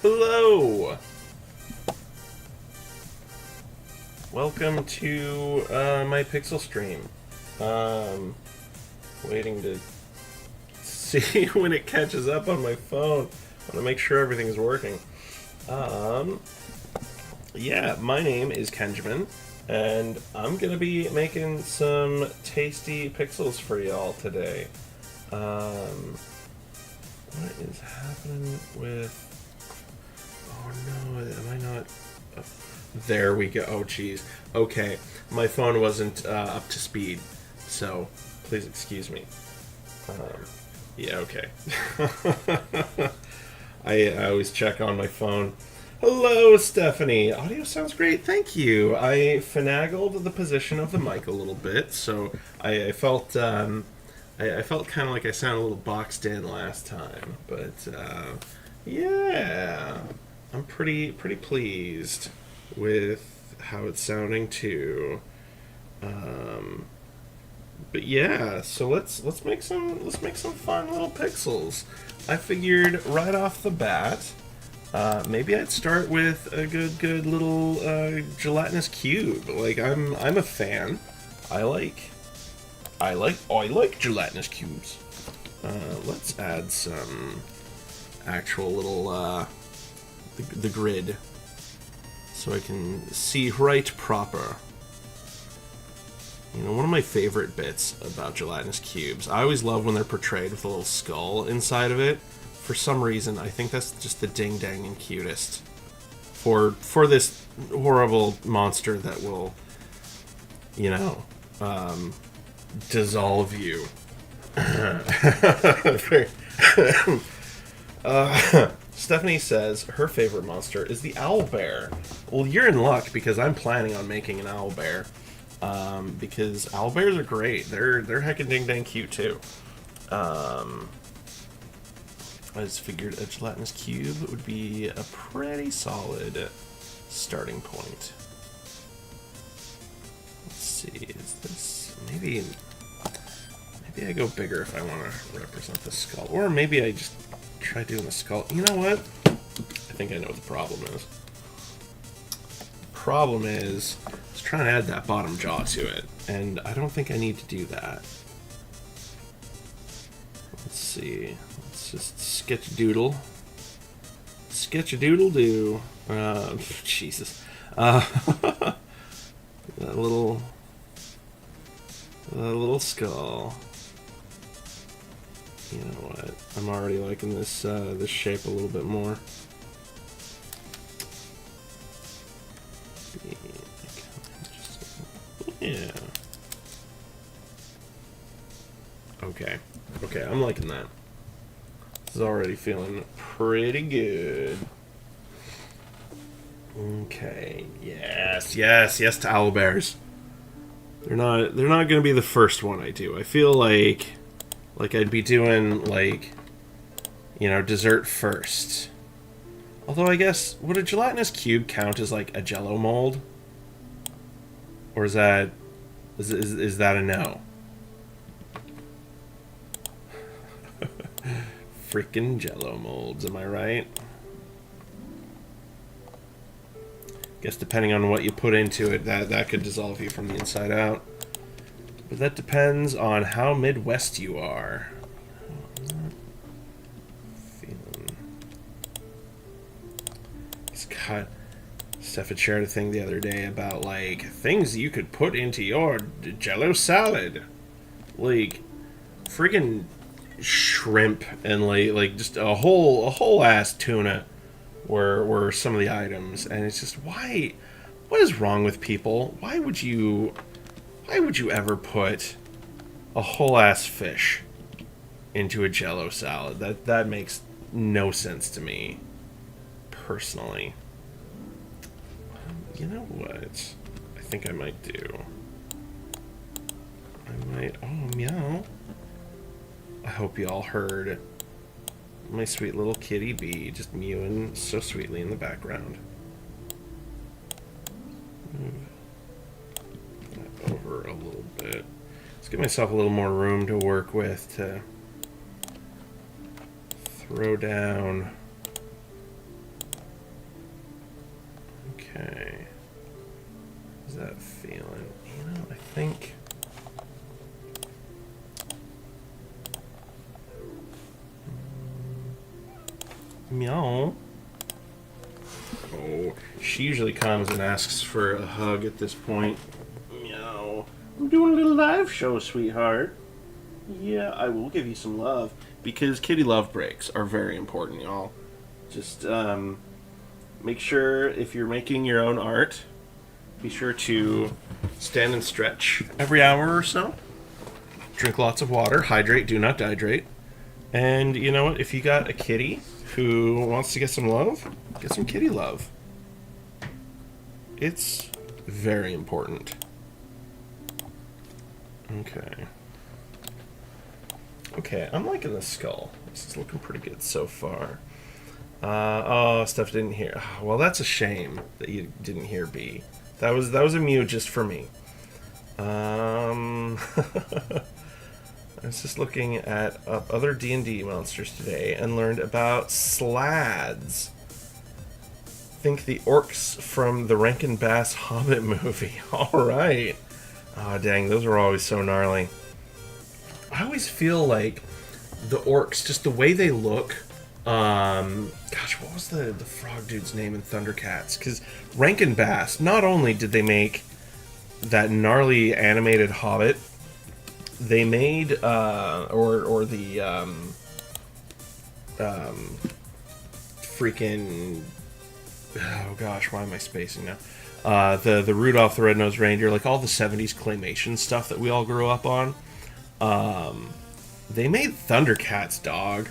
Hello! Welcome to my Pixel stream. Waiting to see when it catches up on my phone. I want to make sure everything's working. Yeah, my name is Kenjamin, and I'm gonna be making some tasty pixels for y'all today. What is happening with... Oh no, am I not... Oh, there we go. Oh jeez. Okay, my phone wasn't up to speed, so please excuse me. Yeah, okay. I always check on my phone. Hello, Stephanie. Audio sounds great. Thank you. I finagled the position of the mic a little bit, so I felt I felt kind of like I sounded a little boxed in last time, but yeah, I'm pretty pleased with how it's sounding too. But yeah, so let's make some fun little pixels. I figured right off the bat, maybe I'd start with a good little gelatinous cube. Like I'm a fan. I like gelatinous cubes. Let's add some actual little the grid so I can see right proper. You know, one of my favorite bits about gelatinous cubes, I always love when they're portrayed with a little skull inside of it. For some reason, I think that's just the ding-dang and cutest for this horrible monster that will, you know, dissolve you. Stephanie says her favorite monster is the owlbear. Well, you're in luck because I'm planning on making an owlbear. Because owlbears are great. They're heckin' ding-dang cute too. I just figured a gelatinous cube would be a pretty solid starting point. Let's see, is this... Maybe I go bigger if I want to represent the skull. Or maybe I just try doing the skull. You know what? I think I know what the problem is. Problem is, I was trying to add that bottom jaw to it, and I don't think I need to do that. Let's see. Let's just sketch a doodle. Sketch a doodle do. Jesus. That little skull. You know what? I'm already liking this this shape a little bit more. Yeah. Okay, I'm liking that. This is already feeling pretty good. Okay, yes to owlbears. They're not gonna be the first one I do. I feel like I'd be doing, like, you know, dessert first. Although I guess, would a gelatinous cube count as like a jello mold? Or is that a no? Freaking jello molds, am I right? Guess depending on what you put into it, that could dissolve you from the inside out. But that depends on how Midwest you are. I'm not feeling... It's cut. Steph had shared a thing the other day about, like, things you could put into your jello salad. Like, friggin' shrimp and, like just a whole ass tuna were some of the items. And it's just, what is wrong with people? Why would you ever put a whole ass fish into a jello salad? That makes no sense to me, personally. You know what? I think I might do. Oh, meow. I hope y'all heard my sweet little kitty bee just mewing so sweetly in the background. Move that over a little bit. Let's give myself a little more room to work with to throw down Okay. How's that feeling? You know, I think... Meow. Oh, she usually comes and asks for a hug at this point. Meow. I'm doing a little live show, sweetheart. Yeah, I will give you some love. Because kitty love breaks are very important, y'all. Just, make sure if you're making your own art, be sure to stand and stretch every hour or so. Drink lots of water. Hydrate, do not dehydrate. And you know what? If you got a kitty who wants to get some love, get some kitty love. It's very important. Okay. Okay, I'm liking this skull. This is looking pretty good so far. Oh, Steph didn't hear. Well, that's a shame that you didn't hear B. That was a mute just for me. I was just looking at other D&D monsters today and learned about slads. Think the orcs from the Rankin Bass Hobbit movie. All right. Oh, dang, those are always so gnarly. I always feel like the orcs, just the way they look. Gosh, what was the frog dude's name in Thundercats? Because Rankin Bass, not only did they make that gnarly animated Hobbit, they made freaking, oh gosh, why am I spacing now? The Rudolph the Red-Nosed Reindeer, like all the 70s claymation stuff that we all grew up on. They made Thundercats, dog.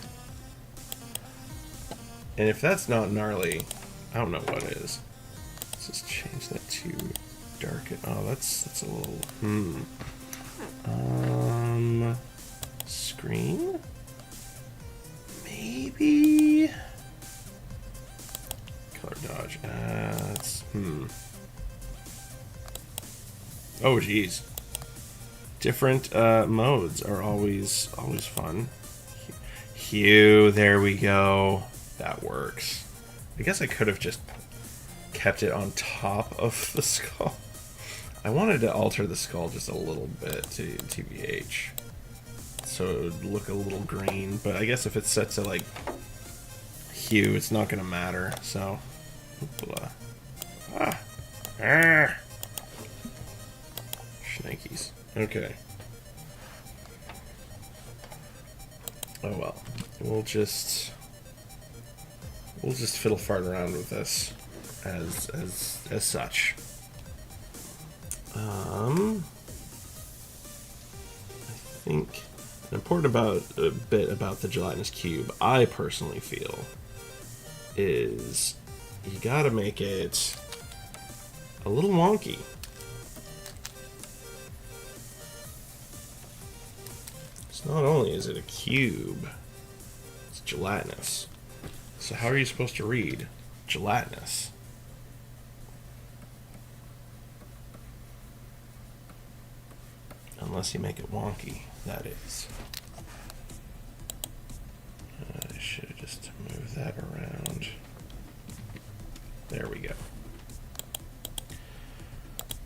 And if that's not gnarly, I don't know what is. Let's just change that to darken. Oh, that's a little screen? Maybe? Color dodge. That's Oh, geez. Different modes are always fun. Hue, there we go. That works. I guess I could have just kept it on top of the skull. I wanted to alter the skull just a little bit to TBH, so it would look a little green, but I guess if it's set to like hue, it's not gonna matter, so Shnikes. Okay. Oh well. We'll just fiddle fart around with this as such. I think an important bit about the gelatinous cube, I personally feel, is you gotta make it a little wonky. So not only is it a cube, it's gelatinous. So how are you supposed to read gelatinous? Unless you make it wonky, that is. I should have just moved that around. There we go.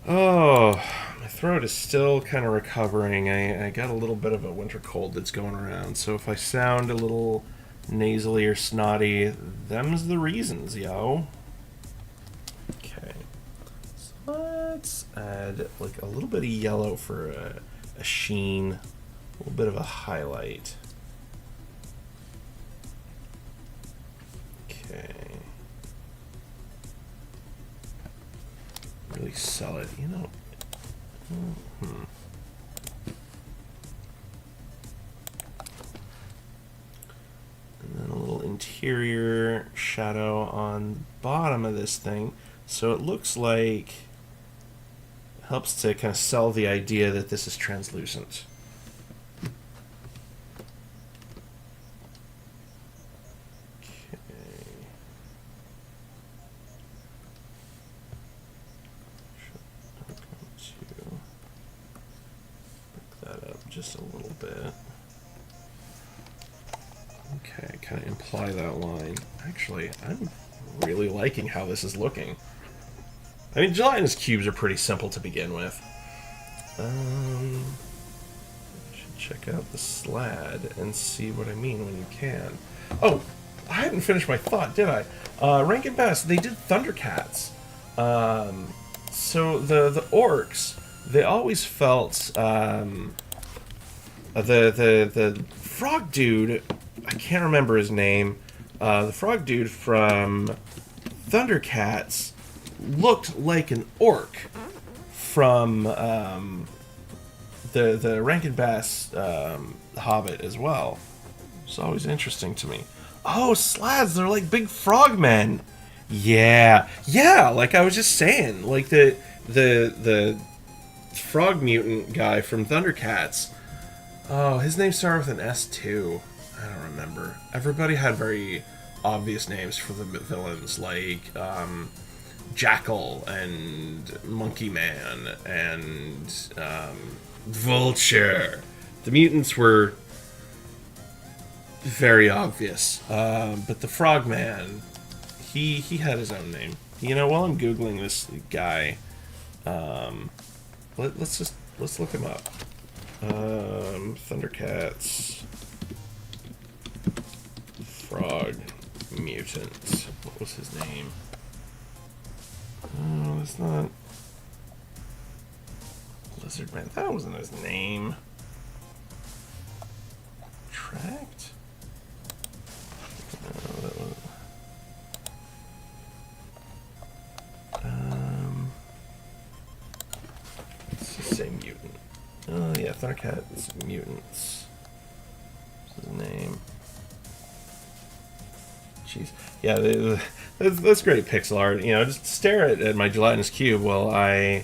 Oh, my throat is still kind of recovering. I got a little bit of a winter cold that's going around, so if I sound a little nasally or snotty, them's the reasons, yo. Okay. So let's add like a little bit of yellow for a sheen, a little bit of a highlight. Okay. Really sell it, you know. And then a little interior shadow on the bottom of this thing, so it looks like, helps to kind of sell the idea that this is translucent. Just a little bit. Okay, kind of imply that line. Actually, I'm really liking how this is looking. I mean, gelatinous cubes are pretty simple to begin with. Should check out the slad and see what I mean when you can. Oh, I hadn't finished my thought, did I? Rank and Best, they did Thundercats. So the orcs, they always felt the frog dude. I can't remember his name. The frog dude from Thundercats looked like an orc from the Rankin Bass Hobbit as well. It's always interesting to me. Oh, slads, they're like big frogmen. Yeah, like I was just saying, like the frog mutant guy from Thundercats. Oh, his name started with an S too. I don't remember. Everybody had very obvious names for the villains, like Jackal and Monkey Man and Vulture. The mutants were very obvious, but the Frogman, he had his own name. You know, while I'm googling this guy, let's look him up. Thundercats frog mutant. What was his name? Oh, that's not Lizard Man. That wasn't his name. Tract? No, that was... Let's just say mutant. Oh yeah, Thundercats mutants. What's his name? Jeez. Yeah, that's great pixel art. You know, just stare at my gelatinous cube while I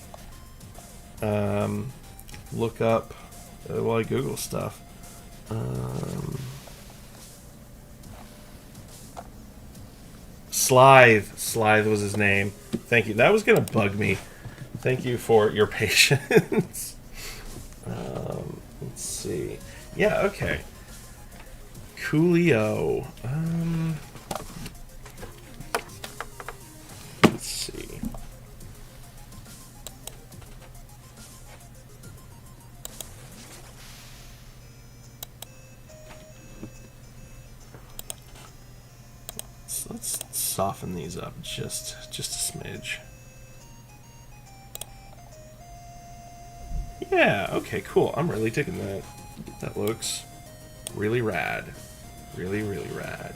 look up, while I Google stuff. Slythe was his name. Thank you. That was gonna bug me. Thank you for your patience. Let's see. Yeah, okay. Coolio. Let's see. Let's soften these up just a smidge. Yeah, okay, cool. I'm really digging that. That looks really rad. Really, really rad.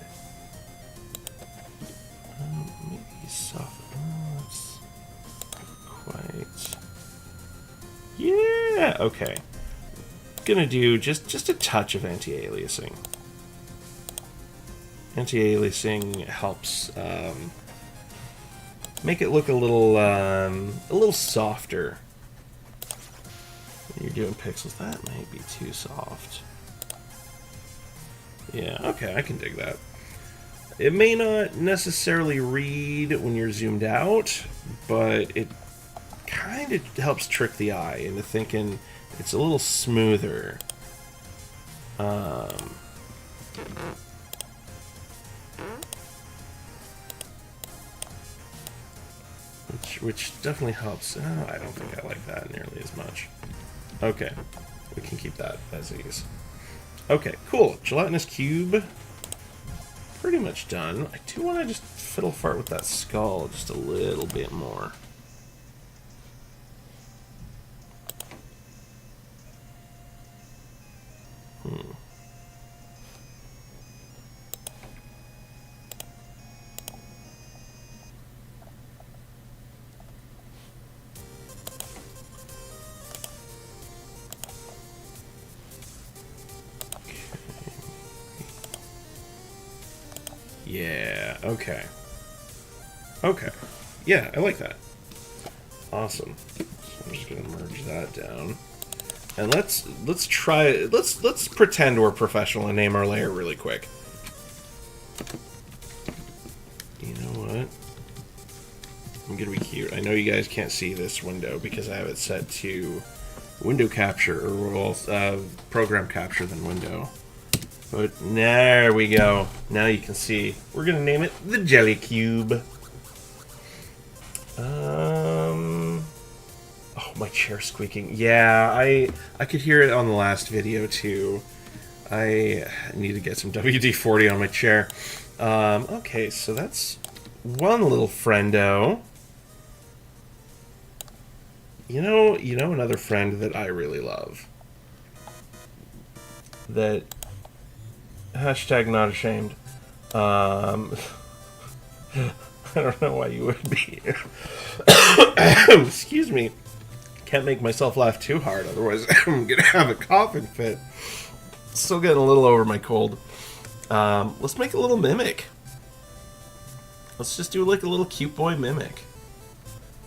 Maybe soften. Oh, that's quite. Yeah, okay. Gonna do just a touch of anti-aliasing. Anti-aliasing helps make it look a little softer. You're doing pixels. That might be too soft. Yeah, okay, I can dig that. It may not necessarily read when you're zoomed out, but it kind of helps trick the eye into thinking it's a little smoother. Which definitely helps. Oh, I don't think I like that nearly as much. Okay, we can keep that as is. Okay, cool. Gelatinous cube. Pretty much done. I do want to just fiddle fart with that skull just a little bit more. Yeah, okay. Okay. Yeah, I like that. Awesome. So I'm just gonna merge that down. And let's pretend we're professional and name our layer really quick. You know what? I'm gonna be cute. I know you guys can't see this window because I have it set to window capture, or program capture than window. But there we go. Now you can see. We're gonna name it the Jelly Cube. my chair squeaking. Yeah, I could hear it on the last video too. I need to get some WD-40 on my chair. Okay, so that's one little friendo. You know another friend that I really love. That hashtag not ashamed. I don't know why you would be. Excuse me. Can't make myself laugh too hard, otherwise I'm gonna have a coughing fit. Still getting a little over my cold. Let's make a little mimic. Let's just do like a little cute boy mimic.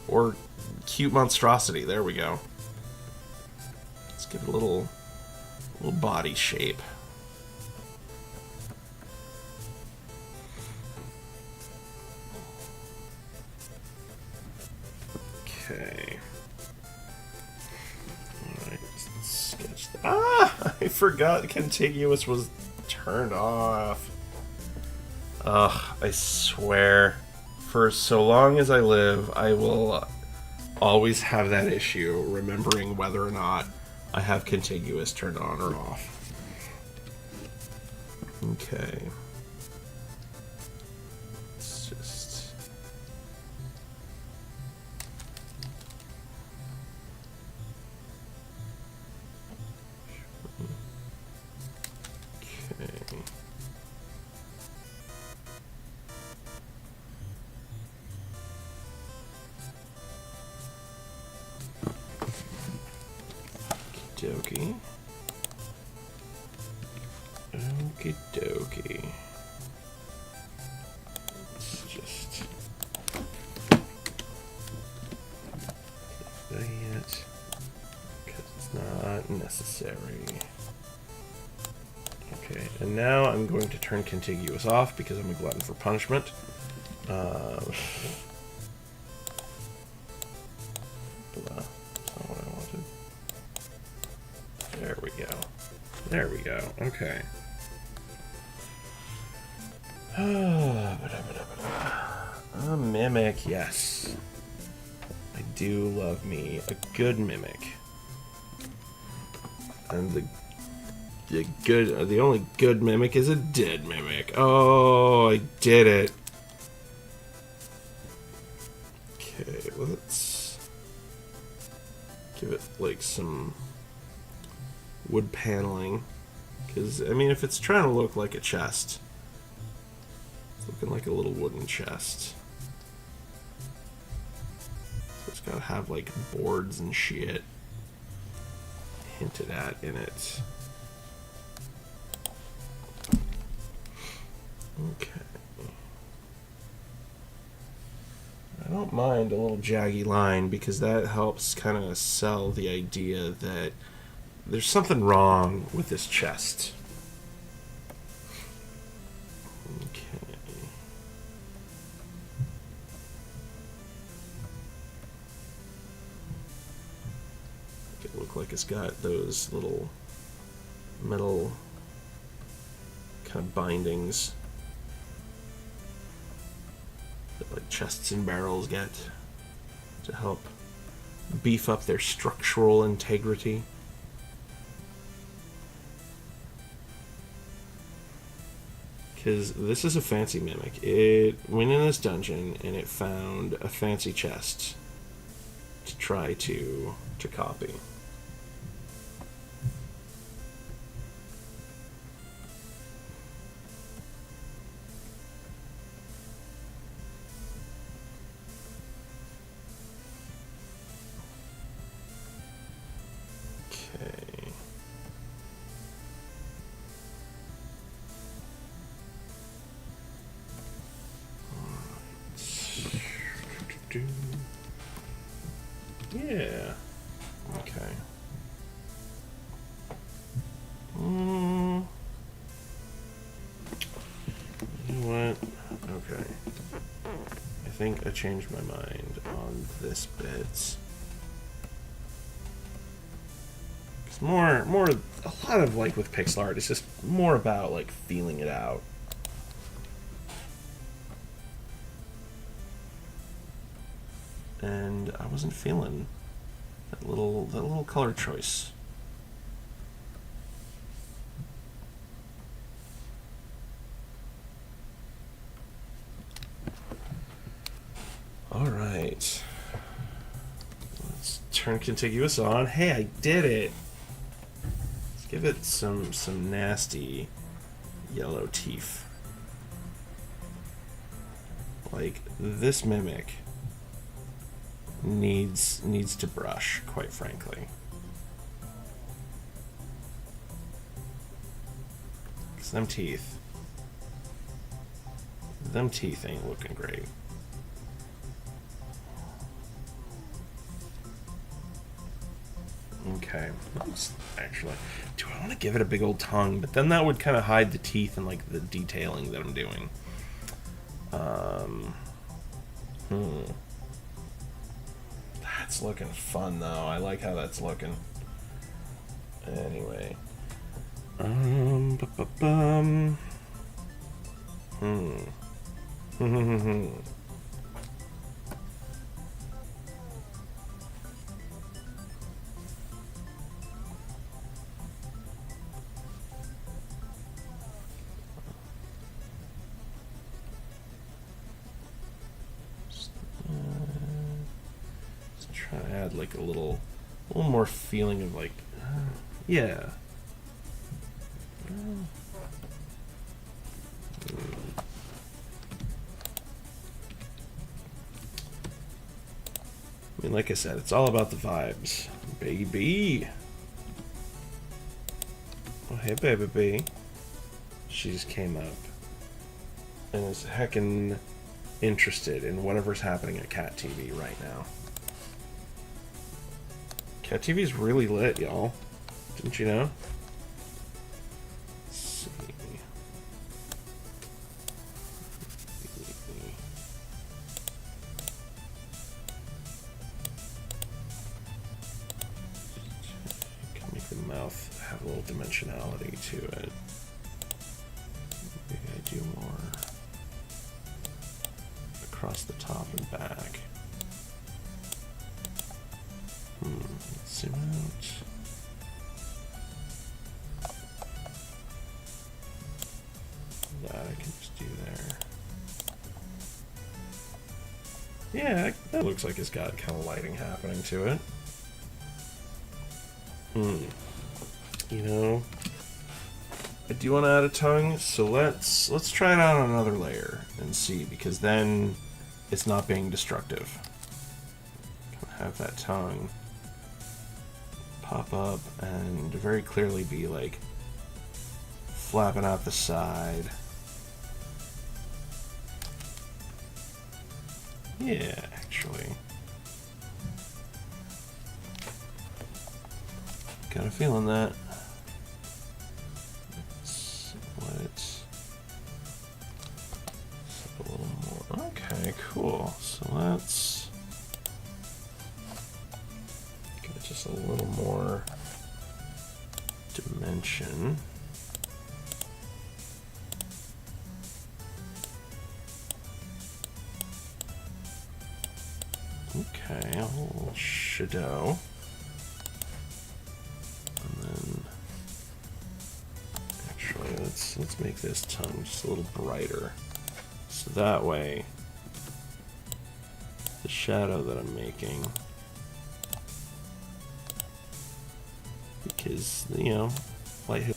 Or cute monstrosity. There we go. Let's give it a little body shape. Okay. Alright, let's sketch that. Ah! I forgot contiguous was turned off. Ugh, I swear. For so long as I live, I will always have that issue remembering whether or not I have contiguous turned on or off. Okay. Let's just... Okay. Okie dokie. Okie dokie. Let's just that yet, because it's not necessary. Okay, and now I'm going to turn contiguous off because I'm a glutton for punishment. There we go. There we go. Okay. A mimic, yes. I do love me a good mimic. And the only good mimic is a dead mimic. Oh, I did it. Okay, let's give it like some wood paneling, because I mean, if it's trying to look like a chest, it's looking like a little wooden chest. So it's got to have like boards and shit hinted at in it. Okay. I don't mind a little jaggy line because that helps kind of sell the idea that there's something wrong with this chest. Okay. It look like it's got those little metal kind of bindings that like chests and barrels get to help beef up their structural integrity. Because this is a fancy mimic. It went in this dungeon and it found a fancy chest to try to copy. Okay. Yeah. Okay. You know what? Okay. I think I changed my mind on this bit. It's more, a lot of like with pixel art, it's just more about like feeling it out. And I wasn't feeling That little color choice. All right. Let's turn contiguous on. Hey, I did it. Let's give it some nasty yellow teeth. Like, this mimic needs to brush, quite frankly. Because them teeth ain't looking great. Okay, actually, do I want to give it a big old tongue? But then that would kind of hide the teeth and like the detailing that I'm doing. That's looking fun though. I like how that's looking. Anyway. Try to add like a little more feeling of like, yeah. I mean, like I said, it's all about the vibes, baby. Oh, hey, baby bee. She just came up and is heckin' interested in whatever's happening at Cat TV right now. Cat TV's really lit, y'all. Didn't you know? Let's see. Can make the mouth have a little dimensionality to it. Maybe I do more across the top and back. Let's zoom out. That I can just do there. Yeah, that looks like it's got kind of lighting happening to it. You know, I do want to add a tongue, so let's try it out on another layer and see, because then it's not being destructive. Have that tongue pop up and very clearly be like flapping out the side. Yeah, actually. Got a feeling that. Let's let it a little more. Okay, cool. So let's give it just a little more dimension. Okay, a little shadow. And then actually let's make this tongue just a little brighter. So that way the shadow that I'm making, because you know, light hit.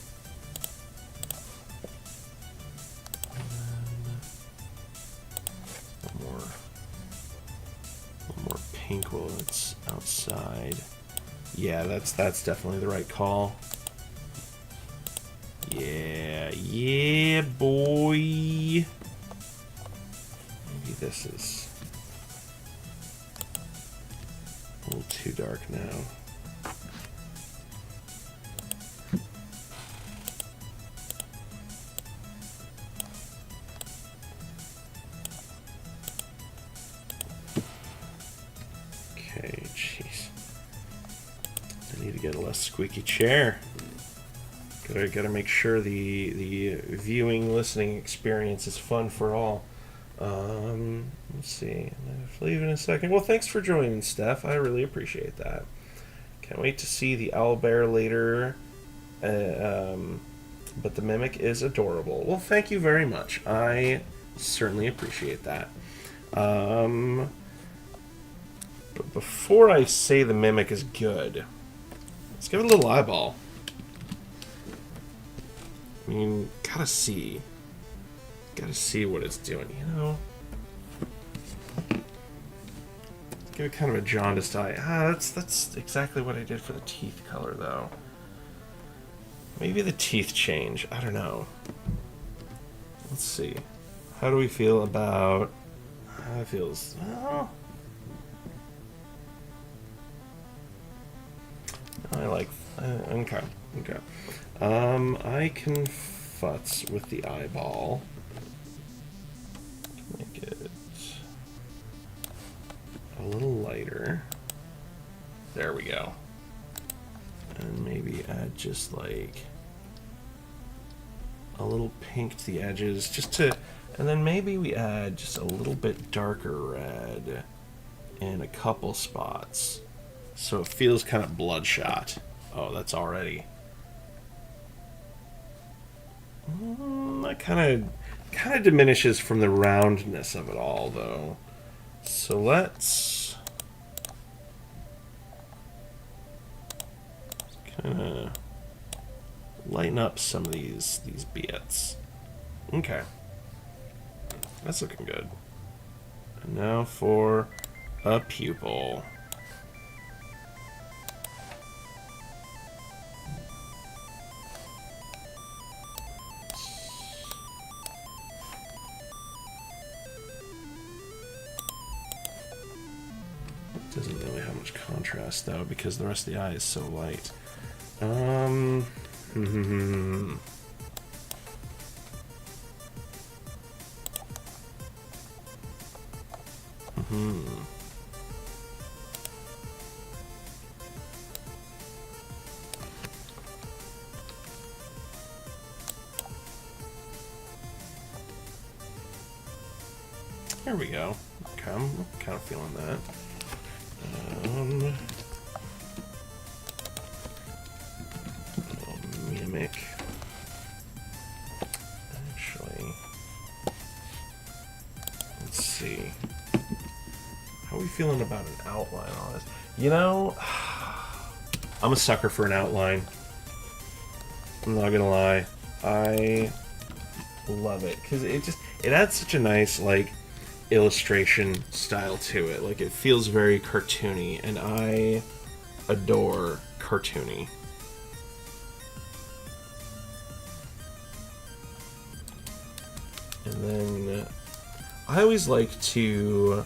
A little more pink while it's outside. Yeah, that's definitely the right call. Yeah, boy. Maybe this is a little too dark now. Okay, jeez. I need to get a less squeaky chair. Gotta make sure the viewing, listening experience is fun for all. Let's see. I'll leave in a second. Well, thanks for joining, Steph. I really appreciate that. Can't wait to see the owlbear later. But the mimic is adorable. Well, thank you very much. I certainly appreciate that. But before I say the mimic is good, let's give it a little eyeball. I mean, gotta see what it's doing, you know? Give it kind of a jaundiced eye. That's exactly what I did for the teeth color, though. Maybe the teeth change. I don't know. Let's see. How do we feel about... How it feels... Oh. I like... okay. I can futz with the eyeball. Make it a little lighter. There we go. And maybe add just like a little pink to the edges, just to, and then maybe we add just a little bit darker red in a couple spots, so it feels kind of bloodshot. Oh, that's already. That kind of diminishes from the roundness of it all, though. So let's kind of lighten up some of these bits. Okay, that's looking good. And now for a pupil. Doesn't really have much contrast though, because the rest of the eye is so light. There we go. Okay, I'm kind of feeling that. Mimic. Actually, let's see. How are we feeling about an outline on this? You know, I'm a sucker for an outline. I'm not gonna lie. I love it because it adds such a nice like illustration style to it. Like, it feels very cartoony, and I adore cartoony. And then I always like to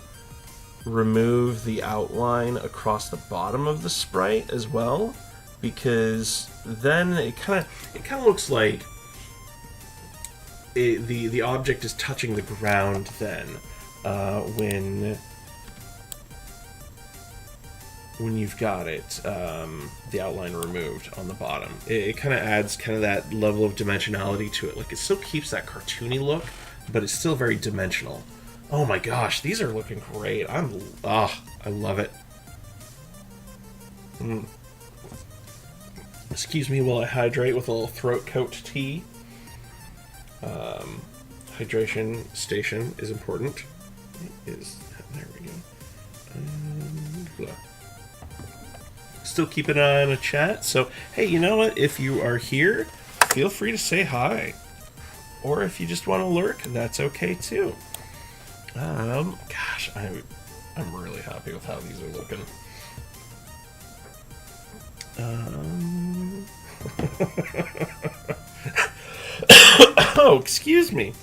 remove the outline across the bottom of the sprite as well, because then it kind of looks like the object is touching the ground then. When you've got it, the outline removed on the bottom, it kind of adds kind of that level of dimensionality to it. Like, it still keeps that cartoony look, but it's still very dimensional. Oh my gosh, these are looking great. I love it. Excuse me while I hydrate with a little throat coat tea. Hydration station is important. There we go. Still keep an eye on a chat, so hey, you know what, if you are here, feel free to say hi, or if you just want to lurk, that's okay too. Gosh, I'm really happy with how these are looking. Oh, excuse me.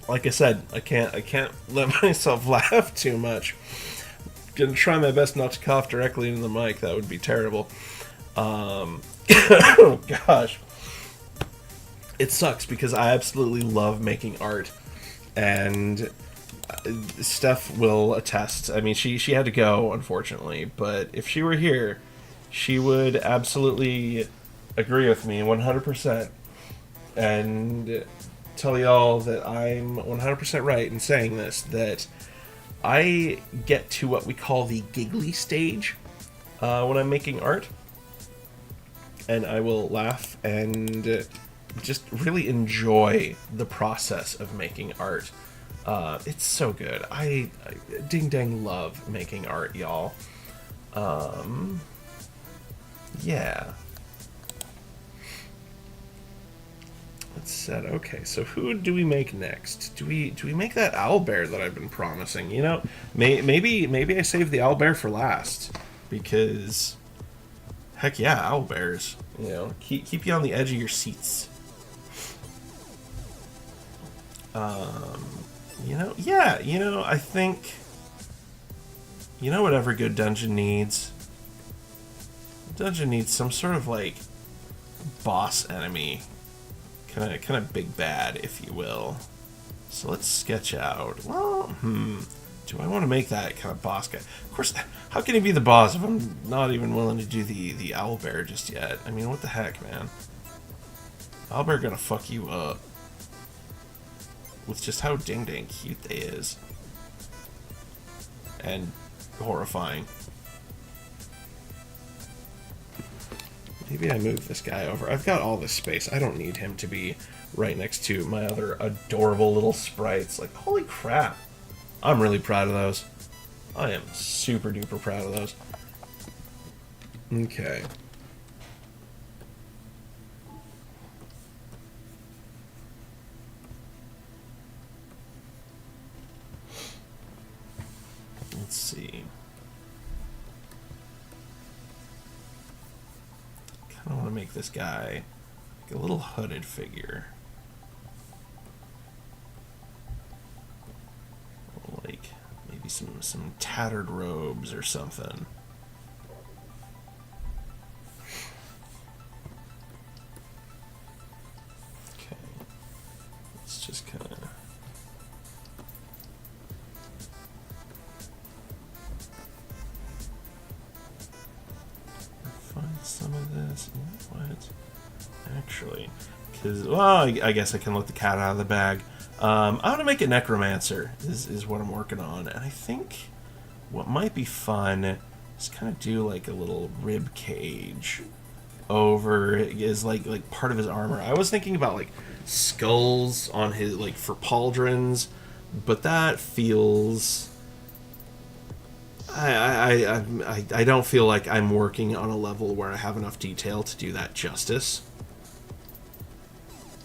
Like I said, I can't let myself laugh too much. Gonna try my best not to cough directly into the mic. That would be terrible. Oh gosh, it sucks because I absolutely love making art, and Steph will attest. I mean, she had to go, unfortunately, but if she were here, she would absolutely agree with me 100%, and tell y'all that I'm 100% right in saying this, that I get to what we call the giggly stage when I'm making art, and I will laugh and just really enjoy the process of making art. It's so good. I ding dang love making art, y'all. Yeah. Let's set. Okay, so who do we make next? Do we make that owlbear that I've been promising? You know, maybe I save the owlbear for last, because heck yeah, owlbears. You know, keep you on the edge of your seats. You know, yeah, you know, I think, you know what every good dungeon needs? Dungeon needs some sort of like boss enemy, kind of big bad, if you will. So let's sketch out. Well, do I want to make that kind of boss guy? Of course, how can he be the boss if I'm not even willing to do the owlbear just yet? I mean, what the heck, man? Owlbear gonna fuck you up with just how ding dang cute they is, and horrifying. Maybe I move this guy over. I've got all this space. I don't need him to be right next to my other adorable little sprites. Like, holy crap. I'm really proud of those. I am super duper proud of those. Okay. Let's see. I want to make this guy like a little hooded figure. Like maybe some tattered robes or something. Okay. Let's just kind of some of this. What? Actually, because, well, I guess I can let the cat out of the bag. I want to make a necromancer, is what I'm working on. And I think what might be fun is kind of do like a little rib cage over is like part of his armor. I was thinking about like skulls on his, like, for pauldrons, but that feels... I don't feel like I'm working on a level where I have enough detail to do that justice.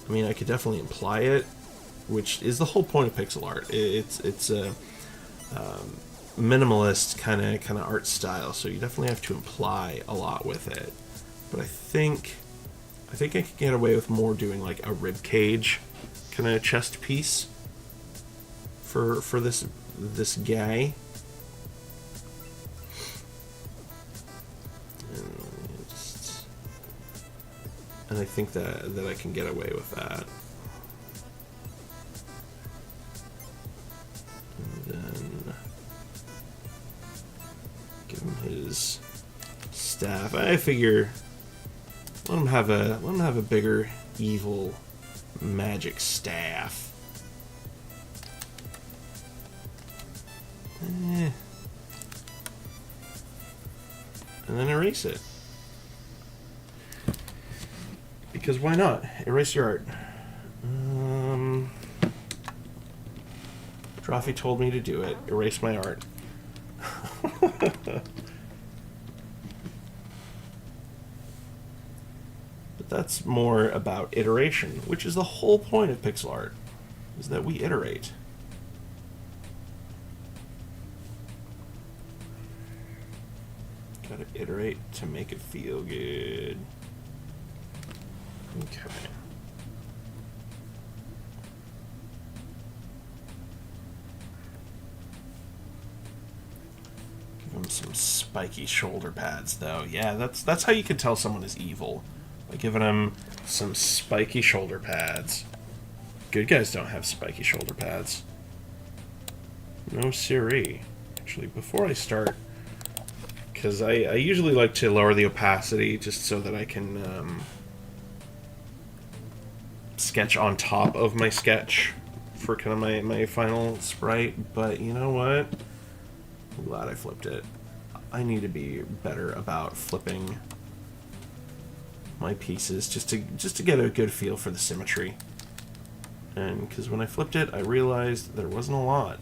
I mean, I could definitely imply it, which is the whole point of pixel art. It's a minimalist kind of art style, so you definitely have to imply a lot with it. But I think I could get away with more doing like a rib cage kind of chest piece for this guy. And I think that I can get away with that. And then give him his staff. I figure let him have a bigger evil magic staff. And then erase it. Because why not? Erase your art. Drawfee told me to do it. Erase my art. But that's more about iteration, which is the whole point of pixel art, is that we iterate. Gotta iterate to make it feel good. Okay. Give him some spiky shoulder pads, though. Yeah, that's how you can tell someone is evil, by giving him some spiky shoulder pads. Good guys don't have spiky shoulder pads. No siree. Actually, before I start, because I usually like to lower the opacity just so that I can sketch on top of my sketch for kind of my final sprite, but you know what? I'm glad I flipped it. I need to be better about flipping my pieces just to get a good feel for the symmetry. And because when I flipped it, I realized there wasn't a lot.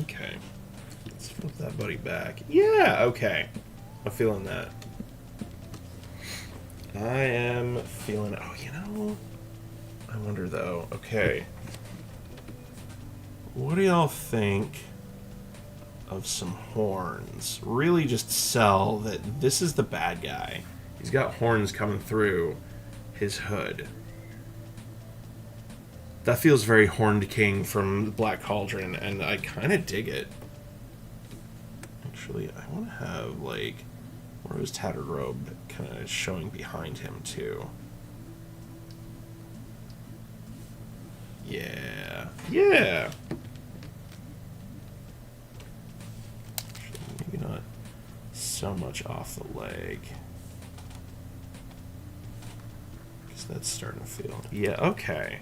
Okay, let's flip that buddy back. Yeah, okay. I'm feeling that. I am feeling it. Oh, you know, I wonder though. Okay. What do y'all think of some horns? Really just sell that this is the bad guy. He's got horns coming through his hood. That feels very Horned King from Black Cauldron, and I kind of dig it. Actually, I want to have, like, where was Tattered Robe kind of showing behind him, too. Yeah. Yeah! Actually, maybe not so much off the leg. Because that's starting to feel... Yeah, okay.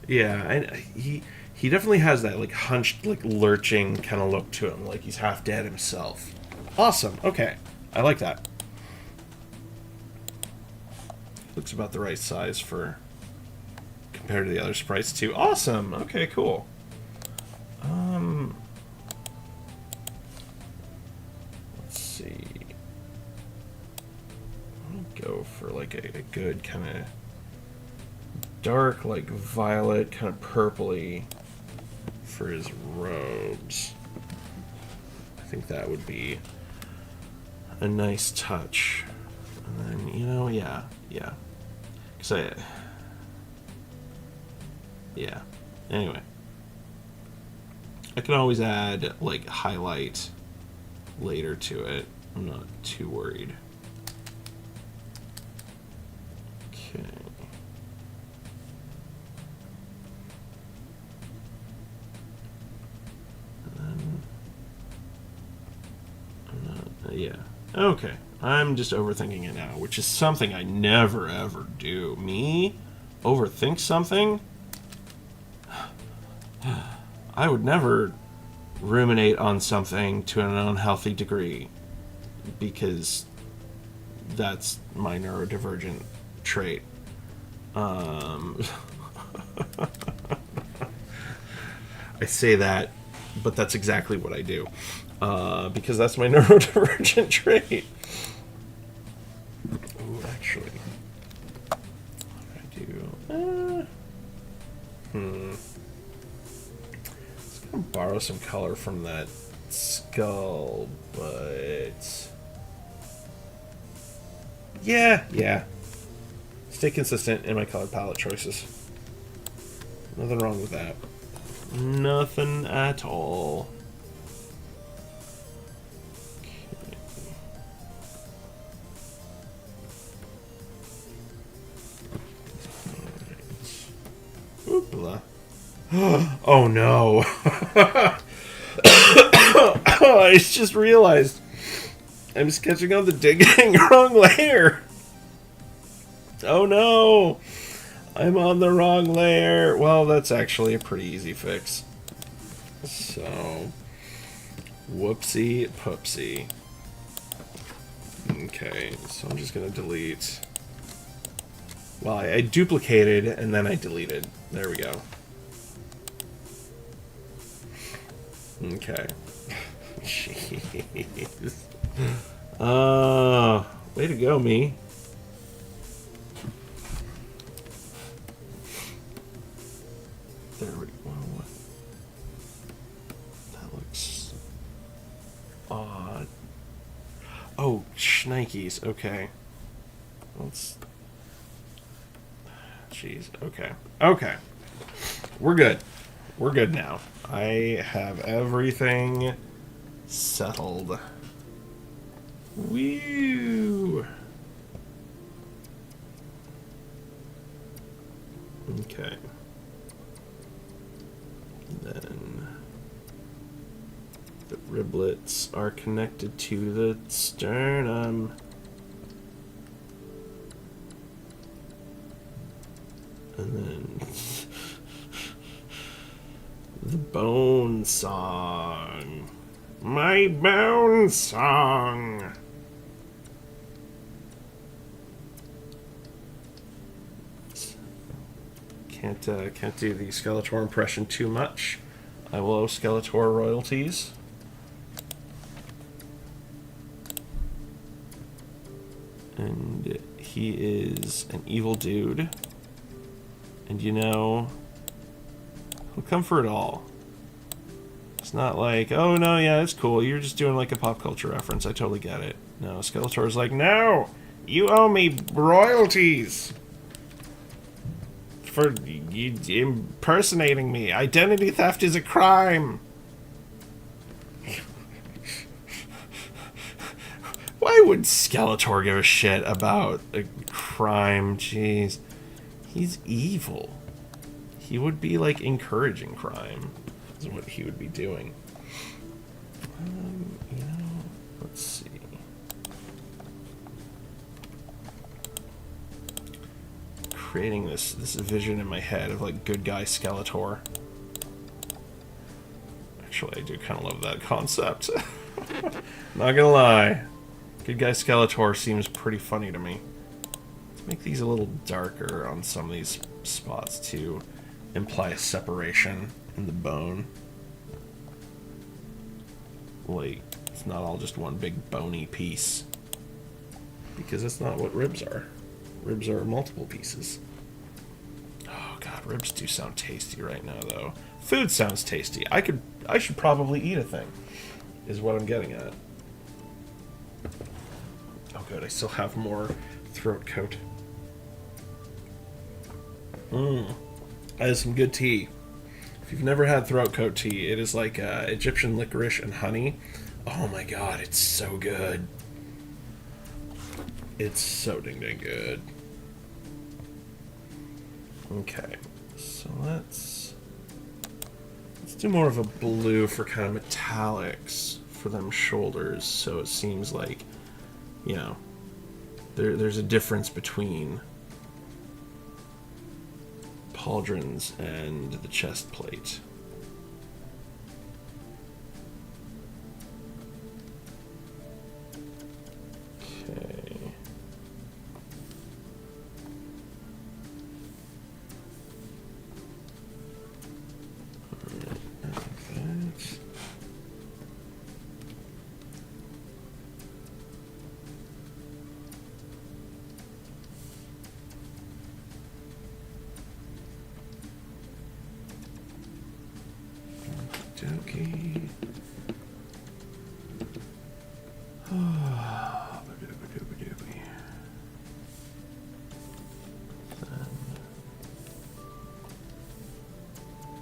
Yeah, and he definitely has that, like, hunched, like, lurching kind of look to him, like he's half dead himself. Awesome, okay. I like that. Looks about the right size for... compared to the other sprites, too. Awesome! Okay, cool. Let's see. I'm gonna go for, like, a good kind of... dark, like violet, kind of purpley for his robes. I think that would be a nice touch. And then, you know, yeah. Because yeah. Anyway. I can always add, like, highlight later to it. I'm not too worried. Okay. Yeah. Okay. I'm just overthinking it now, which is something I never ever do. Me? Overthink something? I would never ruminate on something to an unhealthy degree, because that's my neurodivergent trait. I say that, but that's exactly what I do. Because that's my neurodivergent trait. Ooh, actually. What I do? Let's gonna borrow some color from that skull, but... Yeah. Stay consistent in my color palette choices. Nothing wrong with that. Nothing at all. Oopla. Oh no. I just realized I'm sketching on the digging wrong layer. Oh no. I'm on the wrong layer. Well, that's actually a pretty easy fix. So, whoopsie poopsie. Okay, so I'm just gonna delete. Well, I duplicated and then I deleted. There we go. Okay. Jeez. Way to go, me. There we go. What? That looks odd. Oh, shnikes. Okay. Let's... Jeez. Okay. Okay. We're good. We're good now. I have everything settled. Woo! Okay. Then the riblets are connected to the sternum. And then the bone song. My bone song. Can't do the Skeletor impression too much. I will owe Skeletor royalties. And he is an evil dude. And you know, he'll come for it all. It's not like, oh no, yeah, it's cool. You're just doing like a pop culture reference. I totally get it. No, Skeletor's like, no, you owe me royalties for you impersonating me. Identity theft is a crime. Why would Skeletor give a shit about a crime? Jeez. He's evil. He would be like encouraging crime. Is what he would be doing. You know, let's see. Creating this vision in my head of like good guy Skeletor. Actually, I do kind of love that concept. Not gonna lie, good guy Skeletor seems pretty funny to me. Let's make these a little darker on some of these spots to imply a separation in the bone. Like, it's not all just one big bony piece. Because that's not what ribs are. Ribs are multiple pieces. Oh god, ribs do sound tasty right now though. Food sounds tasty. I should probably eat a thing, is what I'm getting at. Oh good, I still have more throat coat. That is some good tea. If you've never had throat coat tea, it is like Egyptian licorice and honey. Oh my god, it's so good. It's so dang good. Okay, so let's do more of a blue for kind of metallics for them shoulders, so it seems like, you know, there's a difference between pauldrons and the chest plate. Okay. Okay.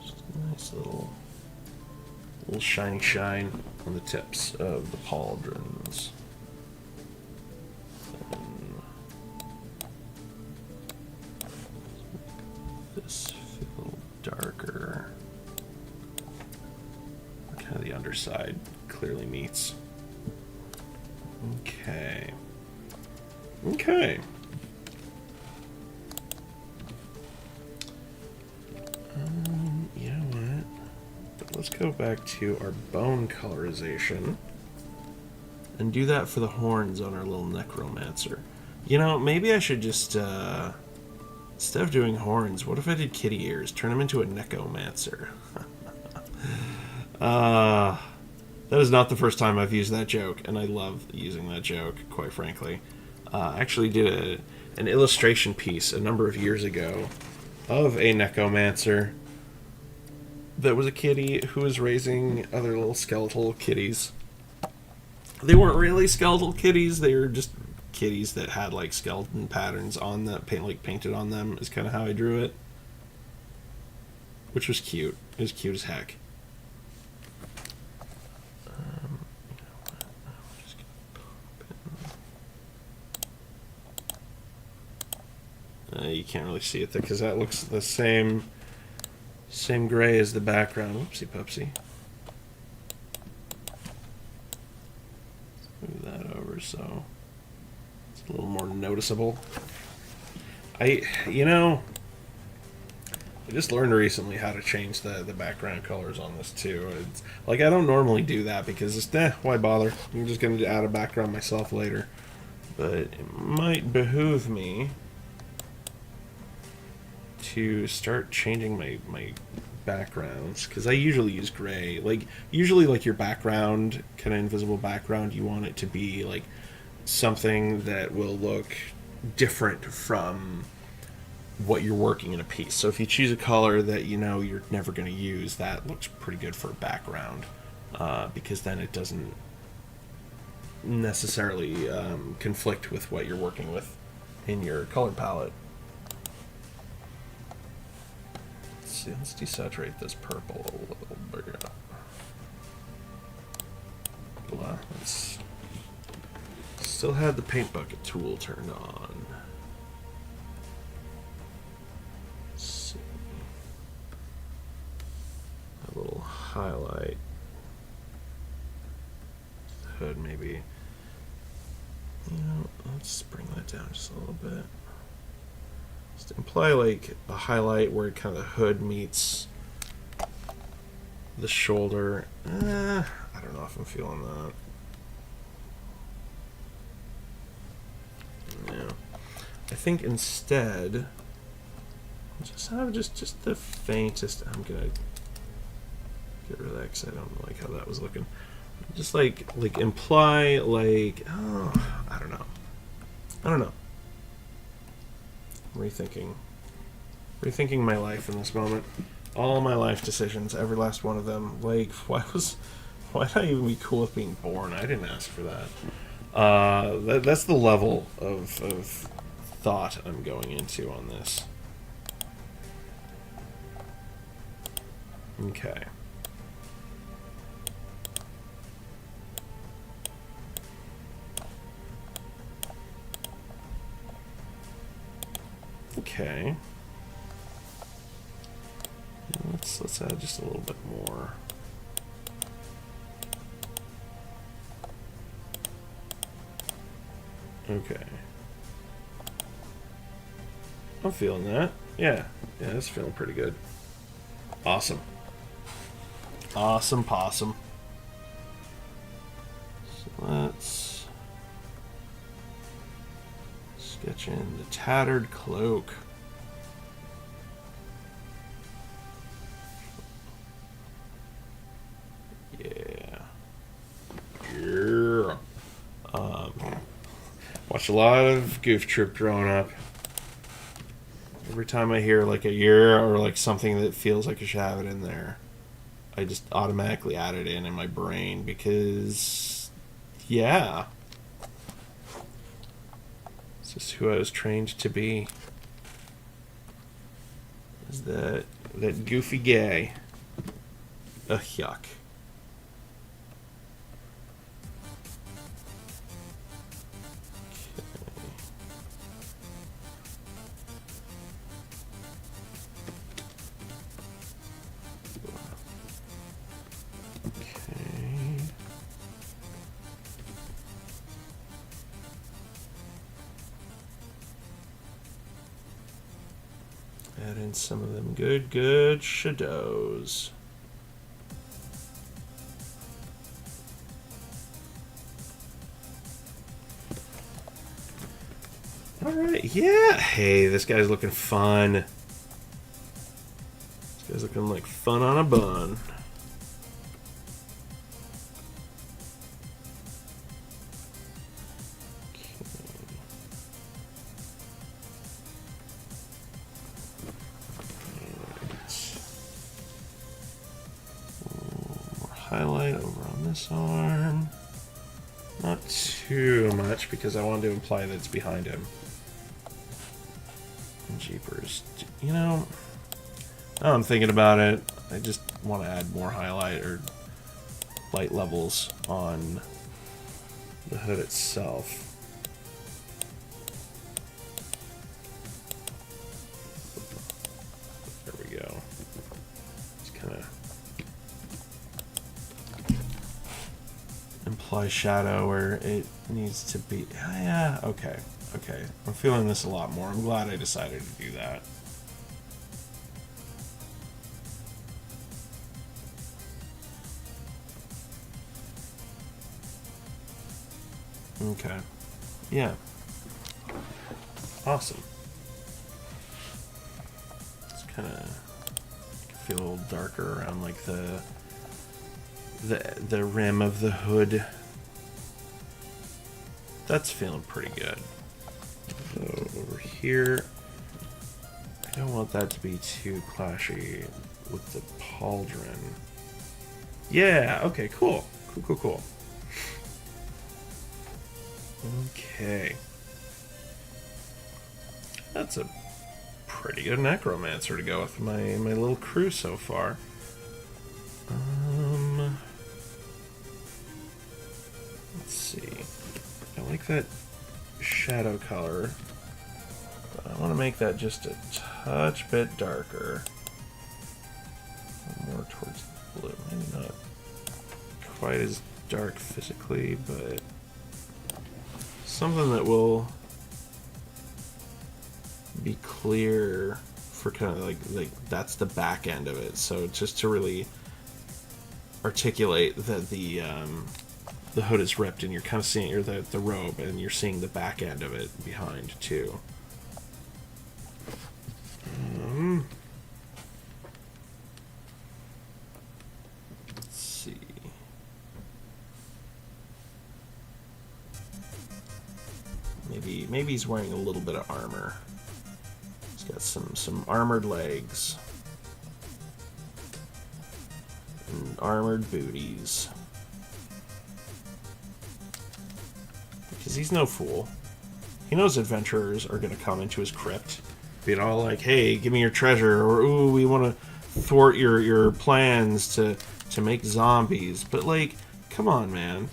Just a nice little shiny shine on the tips of the pauldrons. This feel darker. Kind of the underside clearly meets. Okay. Okay. You know what? But let's go back to our bone colorization and do that for the horns on our little necromancer. You know, maybe I should just instead of doing horns, what if I did kitty ears? Turn him into a necromancer. That is not the first time I've used that joke, and I love using that joke, quite frankly. I actually did an illustration piece a number of years ago of a necromancer that was a kitty who was raising other little skeletal kitties. They weren't really skeletal kitties, they were just kitties that had like skeleton patterns on that, painted on them, is kind of how I drew it. Which was cute. It was cute as heck. You can't really see it there because that looks the same gray as the background. Whoopsie pupsie. Move that over so it's a little more noticeable. I just learned recently how to change the background colors on this too. It's, like, I don't normally do that because it's, why bother? I'm just going to add a background myself later. But it might behoove me to start changing my backgrounds, because I usually use gray. Like, usually, like, your background, kind of invisible background, you want it to be, like, something that will look different from what you're working in a piece. So if you choose a color that you know you're never going to use, that looks pretty good for a background, because then it doesn't necessarily conflict with what you're working with in your color palette. Let's see, let's desaturate this purple a little bit. Let's still have the paint bucket tool turned on. Let's see. A little highlight. The hood maybe. Let's bring that down just a little bit. Just imply like a highlight where kind of the hood meets the shoulder. I don't know if I'm feeling that. Yeah. I think instead, just have just the faintest. I'm gonna get rid of that because I don't like how that was looking. Just like imply like, oh, I don't know. I'm rethinking my life in this moment. All my life decisions, every last one of them. Like, why did I even be cool with being born? I didn't ask for that. That's the level of thought I'm going into on this. Okay. Okay. Let's add just a little bit more. Okay. I'm feeling that. Yeah, that's feeling pretty good. Awesome. Awesome possum. So let's sketch in the tattered cloak. Watched a lot of Goof Troop growing up. Every time I hear like a year or like something that feels like I should have it in there, I just automatically add it in my brain because, yeah, it's just who I was trained to be. Is that goofy gay? Ugh, yuck. Add in some of them good shadows. Alright, yeah. Hey, this guy's looking fun. This guy's looking like fun on a bun. Highlight over on this arm. Not too much because I wanted to imply that it's behind him. And jeepers. Now I'm thinking about it, I just want to add more highlight or light levels on the hood itself. apply shadow where it needs to be. Yeah, okay. Okay. I'm feeling this a lot more. I'm glad I decided to do that. Okay. Yeah. Awesome. It's kind of feel a little darker around like the rim of the hood. That's feeling pretty good. So over here, I don't want that to be too clashy with the pauldron. Yeah. Okay. Cool. Cool. Cool. Cool. Okay. That's a pretty good necromancer to go with my little crew so far. Let's see. I like that shadow color, but I want to make that just a touch bit darker. More towards the blue. Maybe not quite as dark physically, but something that will be clear for kind of like that's the back end of it. So just to really articulate that the hood is ripped and you're kind of seeing, or the robe, and you're seeing the back end of it behind too. Let's see. Maybe he's wearing a little bit of armor. He's got some armored legs and armored booties. Because he's no fool. He knows adventurers are going to come into his crypt, being all like, "Hey, give me your treasure," or "Ooh, we want to thwart your plans to make zombies." But like, come on, man.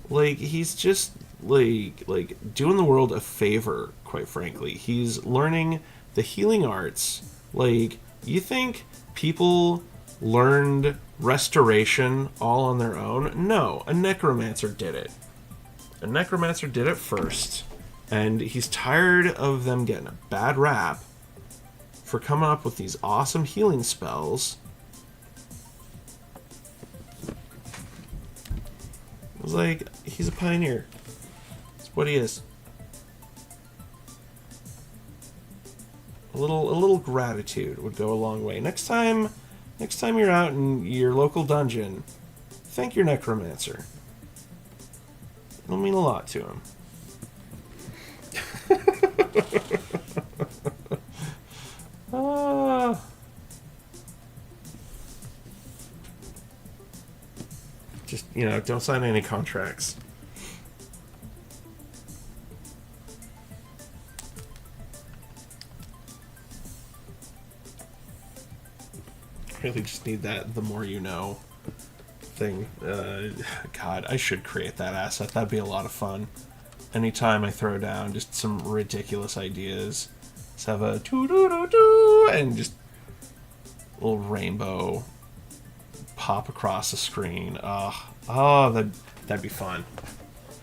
Like, he's just like doing the world a favor, quite frankly. He's learning the healing arts. Like, you think people learned restoration all on their own? No, a necromancer did it. A necromancer did it first, and he's tired of them getting a bad rap for coming up with these awesome healing spells. It was like, he's a pioneer. That's what he is. A little gratitude would go a long way. Next time you're out in your local dungeon, thank your necromancer. It'll mean a lot to him. Just, don't sign any contracts. Really just need that the more you know thing. God, I should create that asset. That'd be a lot of fun. Anytime I throw down just some ridiculous ideas, just have a doo-doo-doo-doo and just a little rainbow pop across the screen. That'd be fun.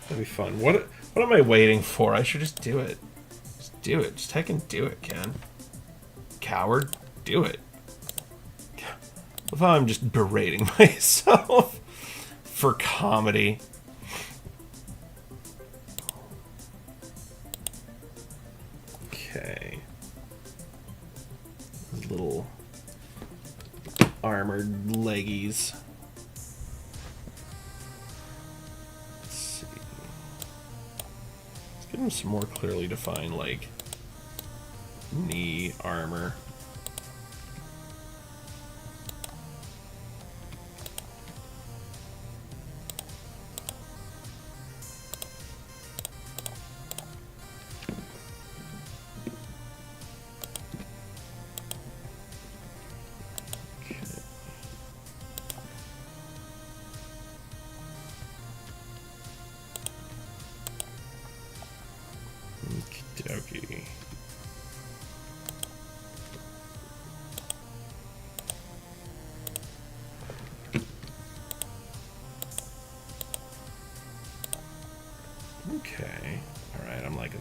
That'd be fun. What am I waiting for? I should just do it. Just do it. Just heckin' do it, Ken. Coward, do it. If I'm just berating myself for comedy. Okay. Little armored leggies. Let's see. Let's give him some more clearly defined, like, knee armor.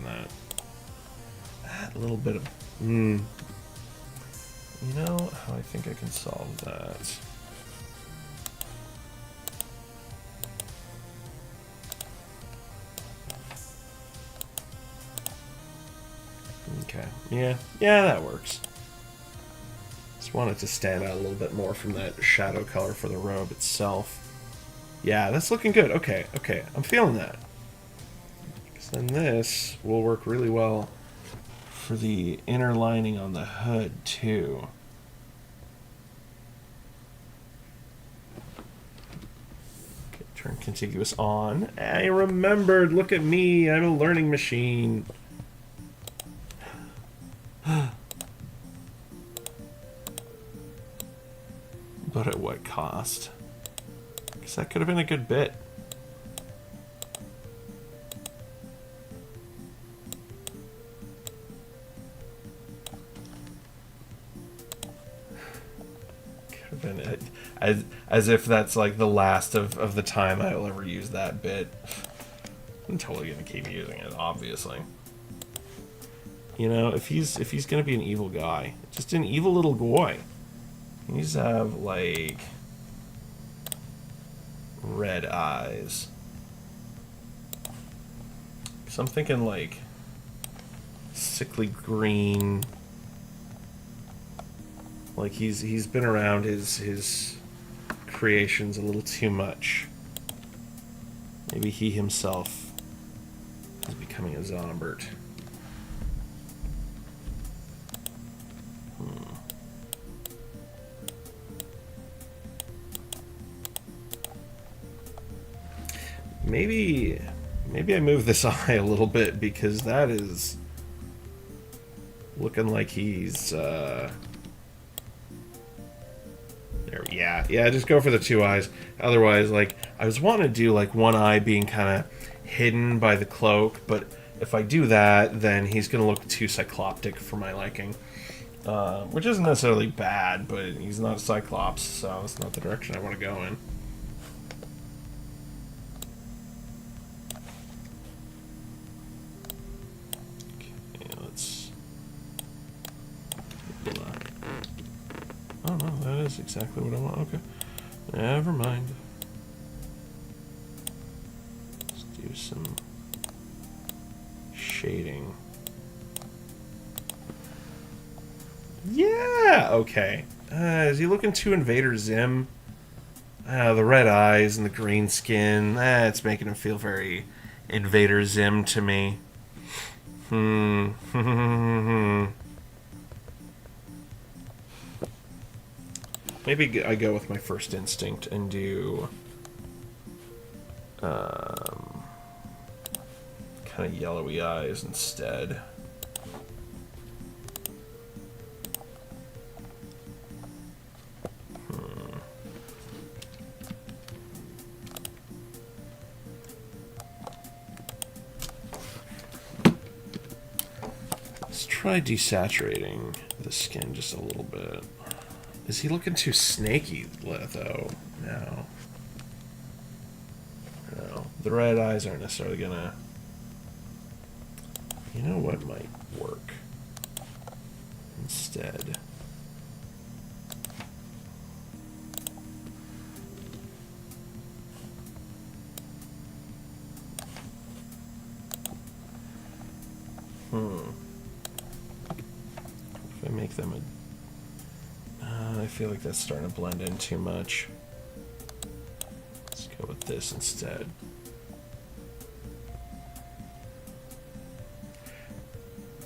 that. That little bit of... You know how I think I can solve that? Okay. Yeah, that works. Just want it to stand out a little bit more from that shadow color for the robe itself. Yeah, that's looking good. Okay, I'm feeling that. Because then this will work really well for the inner lining on the hood, too. Okay, turn contiguous on. I remembered! Look at me! I'm a learning machine. But at what cost? Because that could have been a good bit. Could have been it. As if that's like the last of the time I will ever use that bit. I'm totally gonna keep using it, obviously. You know, if he's gonna be an evil guy, just an evil little boy. He needs to have like red eyes. So I'm thinking like sickly green. Like he's been around his creations a little too much. Maybe he himself is becoming a zombert. Maybe I move this eye a little bit because that is looking like he's there. Yeah, just go for the two eyes. Otherwise, like I was wanting to do like one eye being kind of hidden by the cloak, but if I do that, then he's gonna look too cycloptic for my liking. Which isn't necessarily bad, but he's not a Cyclops, so it's not the direction I want to go in. Oh no, that is exactly what I want. Okay. Never mind. Let's do some shading. Yeah! Okay. Is he looking too Invader Zim? The red eyes and the green skin. It's making him feel very Invader Zim to me. Maybe I go with my first instinct and do kind of yellowy eyes instead. Let's try desaturating the skin just a little bit. Is he looking too snaky, though? No. No. The red eyes aren't necessarily gonna... You know what might work? Instead. If I make them a... I feel like that's starting to blend in too much. Let's go with this instead.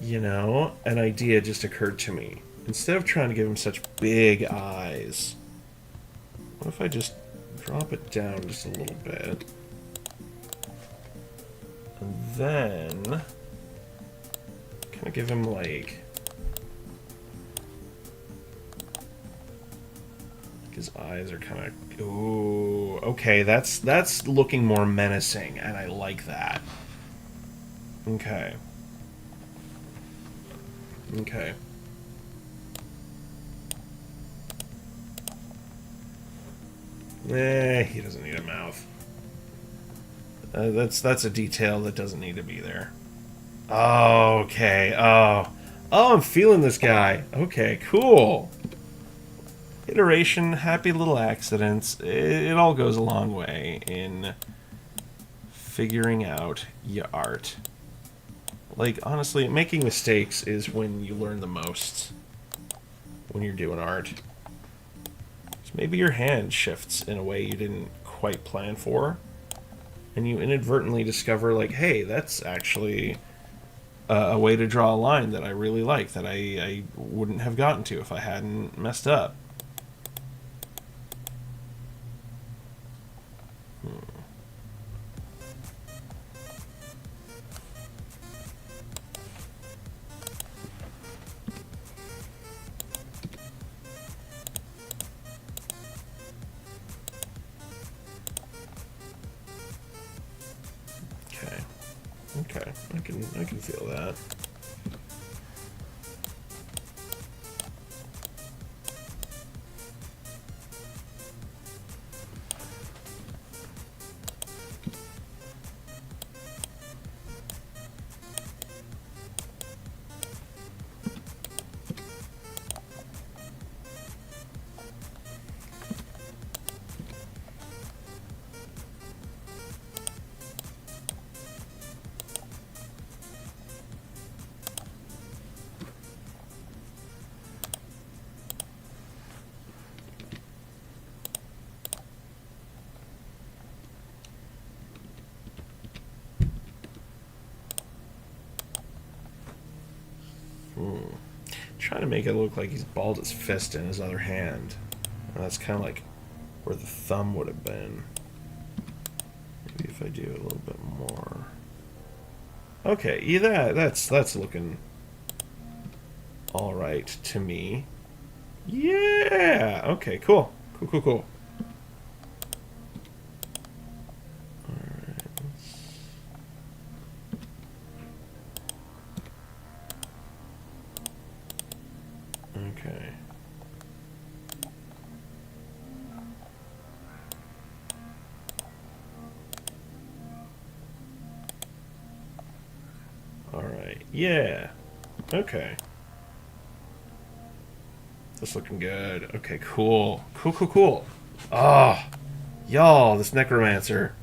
You know, an idea just occurred to me. Instead of trying to give him such big eyes, what if I just drop it down just a little bit? And then kind of give him like his eyes are kind of... Ooh, okay, that's looking more menacing, and I like that. Okay. Okay. He doesn't need a mouth. That's a detail that doesn't need to be there. Oh, okay. Oh, I'm feeling this guy. Okay, cool. Iteration, happy little accidents. It all goes a long way in figuring out your art. Like, honestly, making mistakes is when you learn the most when you're doing art. So maybe your hand shifts in a way you didn't quite plan for, and you inadvertently discover, like, hey, that's actually a way to draw a line that I really like, that I wouldn't have gotten to if I hadn't messed up. Okay. Okay. I can feel that. Trying to make it look like he's balled his fist in his other hand. And that's kind of like where the thumb would have been. Maybe if I do a little bit more. Okay, yeah, that's looking all right to me. Yeah. Okay. Cool. Cool. All right. Okay. All right. Yeah. Okay. That's looking good. Okay, cool. Cool. Ah, oh, y'all, this necromancer.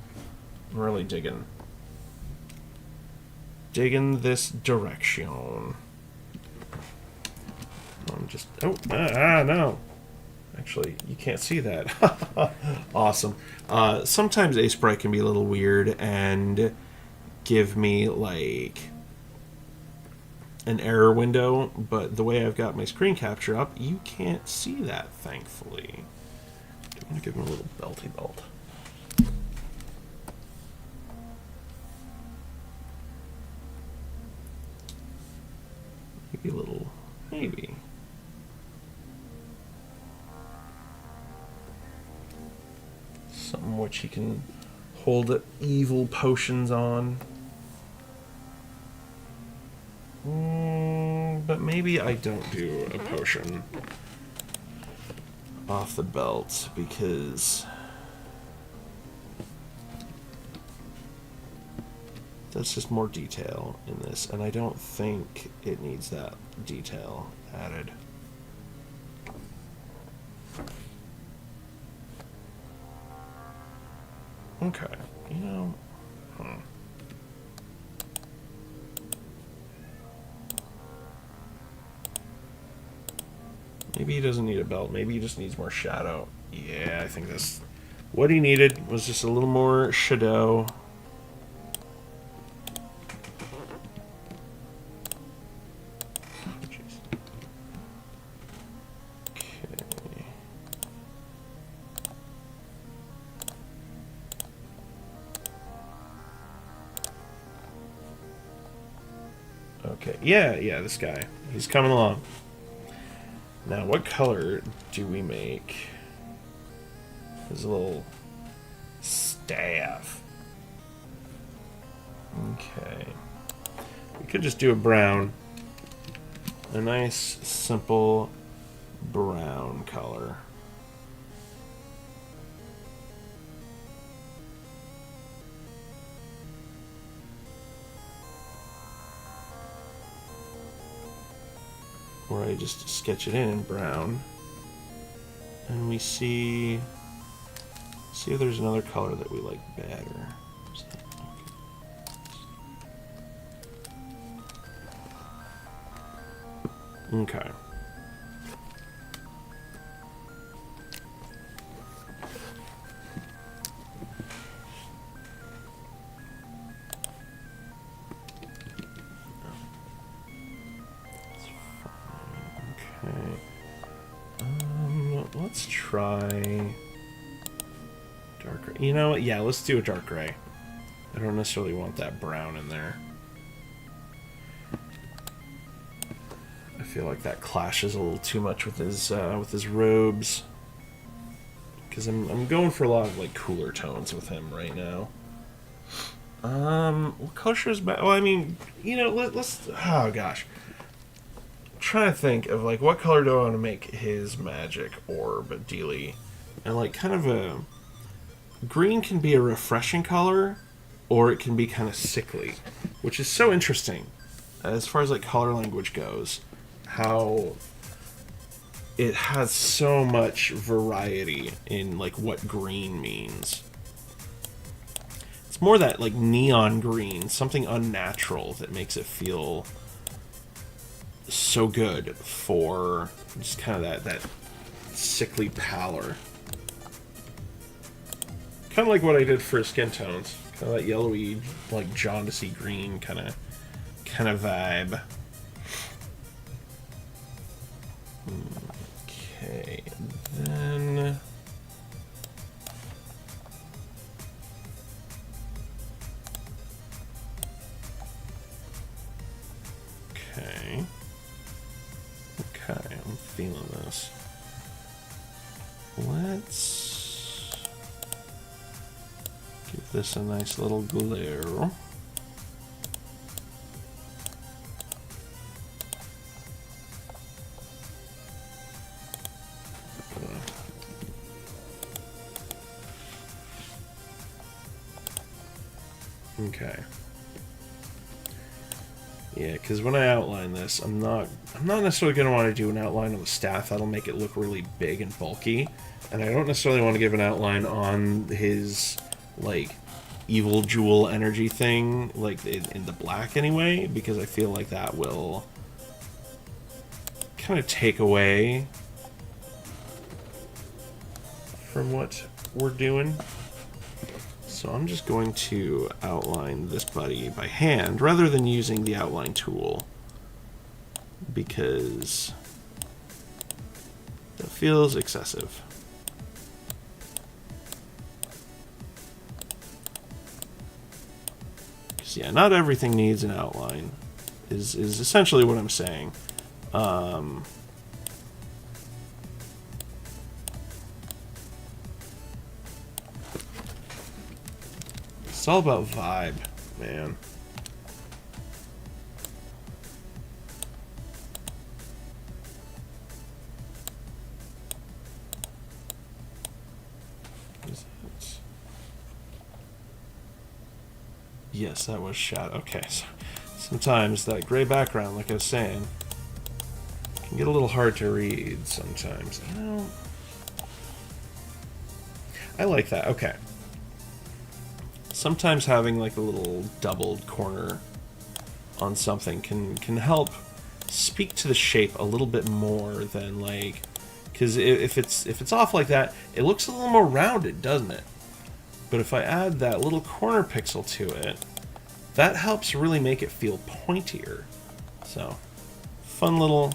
I'm really digging this direction. I'm just no. Actually, you can't see that. Awesome. Sometimes Ace Bright can be a little weird and give me like an error window, but the way I've got my screen capture up, you can't see that, thankfully. I'm gonna give him a little belty belt. Maybe a little, maybe. Something which he can hold evil potions on. But maybe I don't do a potion off the belt because that's just more detail in this, and I don't think it needs that detail added. Okay, you know, maybe he doesn't need a belt. Maybe he just needs more shadow. Yeah, I think that's what he needed, was just a little more shadow. Okay, yeah, this guy. He's coming along. Now, what color do we make his little staff? Okay. We could just do a brown. A nice, simple brown color. Or I just sketch it in brown. And we see if there's another color that we like better. Okay. Let's try dark gray. You know what? Yeah, let's do a dark gray. I don't necessarily want that brown in there. I feel like that clashes a little too much with his robes. Because I'm going for a lot of like cooler tones with him right now. What color is back? Well, I mean, you know, let's. Oh gosh. Trying to think of like what color do I want to make his magic orb dealy, and like kind of a green can be a refreshing color, or it can be kind of sickly, which is so interesting as far as like color language goes. How it has so much variety in like what green means. It's more that like neon green, something unnatural that makes it feel so good for just kind of that sickly pallor. Kind of like what I did for skin tones. Kind of that yellowy, like jaundicey green kind of vibe. Okay, then okay. Okay, I'm feeling this. Let's give this a nice little glare. Okay. Yeah, because when I outline this, I'm not necessarily going to want to do an outline on the staff. That'll make it look really big and bulky. And I don't necessarily want to give an outline on his, like, evil jewel energy thing, like, in the black anyway, because I feel like that will kind of take away from what we're doing. So I'm just going to outline this buddy by hand rather than using the outline tool, because that feels excessive. Because yeah, not everything needs an outline, is essentially what I'm saying. It's all about vibe, man. Is that... Yes, that was shot. Okay, so sometimes that gray background, like I was saying, can get a little hard to read sometimes. You know, I like that. Okay. Sometimes having like a little doubled corner on something can help speak to the shape a little bit more than like, because if it's off like that, it looks a little more rounded, doesn't it? But if I add that little corner pixel to it, that helps really make it feel pointier. So, fun little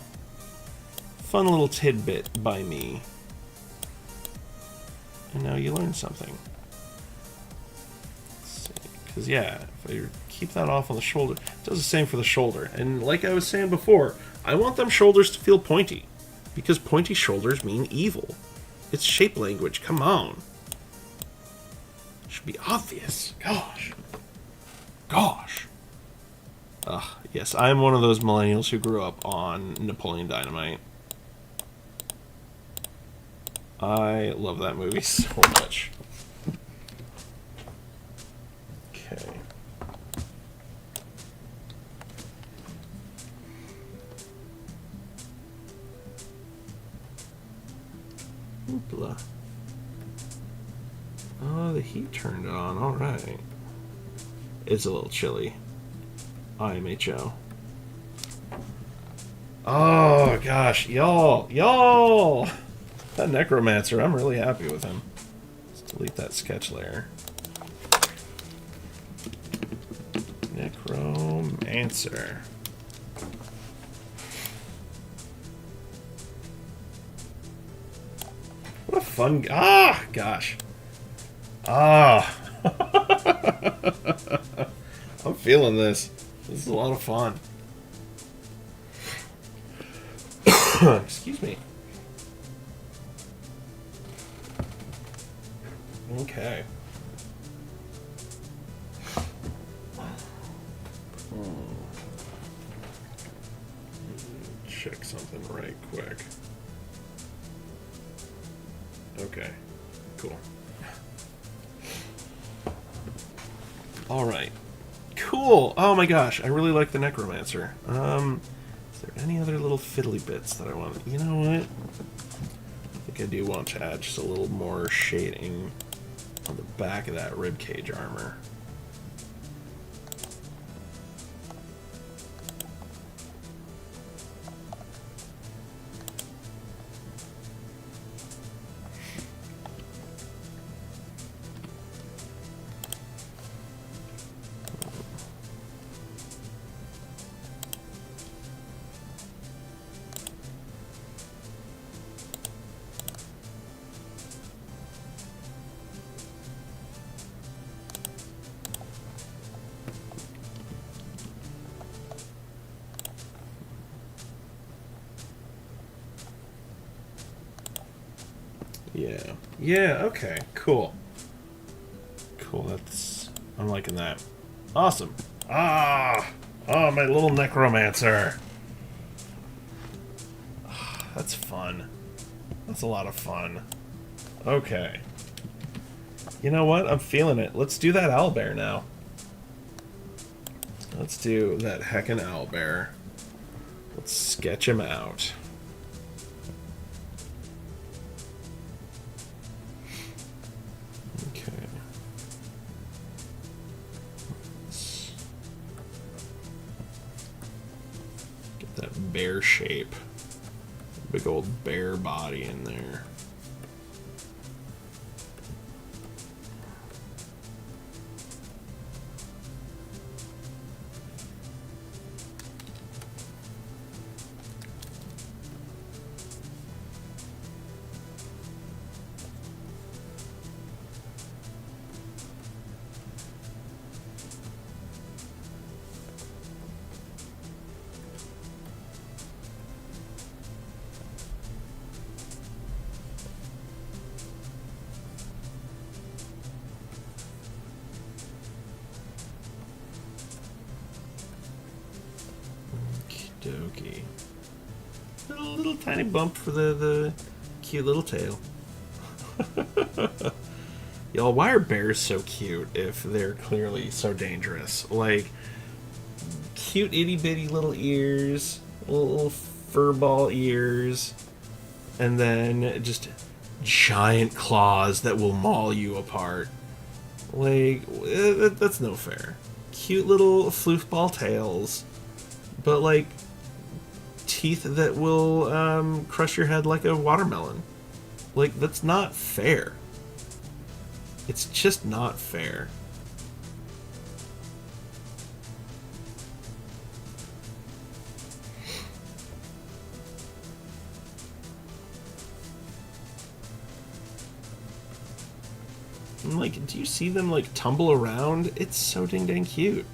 tidbit by me. And now you learn something. Because, yeah, if I keep that off on the shoulder, it does the same for the shoulder. And like I was saying before, I want them shoulders to feel pointy. Because pointy shoulders mean evil. It's shape language, come on. It should be obvious. Gosh. Yes, I'm one of those millennials who grew up on Napoleon Dynamite. I love that movie so much. Okay. Hoopla. Oh, the heat turned on. Alright. It's a little chilly. IMHO. Oh, gosh. Y'all! That necromancer, I'm really happy with him. Let's delete that sketch layer. Necromancer. What a fun... Ah! Gosh. Ah! I'm feeling this. This is a lot of fun. Excuse me. Okay. Check something right quick. Okay. Cool. Alright. Cool! Oh my gosh, I really like the necromancer. Is there any other little fiddly bits that I want? You know what? I think I do want to add just a little more shading on the back of that ribcage armor. Yeah. Yeah, okay. Cool. Cool, that's... I'm liking that. Awesome. Ah! Oh, my little necromancer. That's fun. That's a lot of fun. Okay. You know what? I'm feeling it. Let's do that owlbear now. Let's do that heckin' owlbear. Let's sketch him out. Okay. Let's get that bear shape. Big old bear body in there. Dokey. Little tiny bump for the cute little tail. Y'all, why are bears so cute if they're clearly so dangerous? Like, cute itty bitty little ears, little furball ears, and then just giant claws that will maul you apart. Like, that's no fair. Cute little floofball tails, but like teeth that will crush your head like a watermelon. Like, that's not fair. It's just not fair. And like, do you see them like tumble around? It's so dang cute.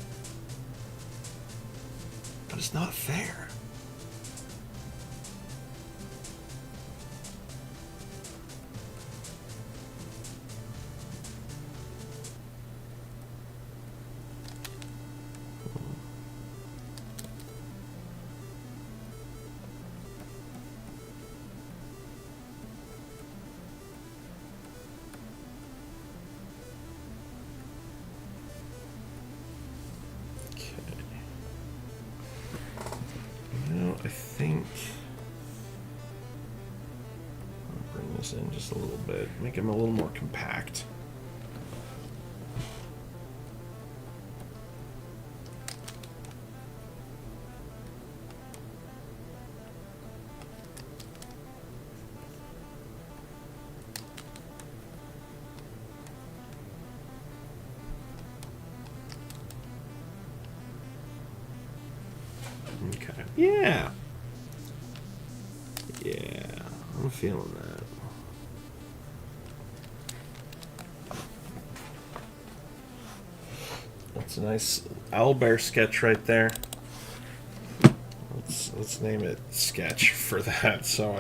But it's not fair. I think I'll bring this in just a little bit. Make him a little more compact. Okay. Yeah. Yeah. I'm feeling that. That's a nice owlbear sketch right there. Let's name it sketch for that. So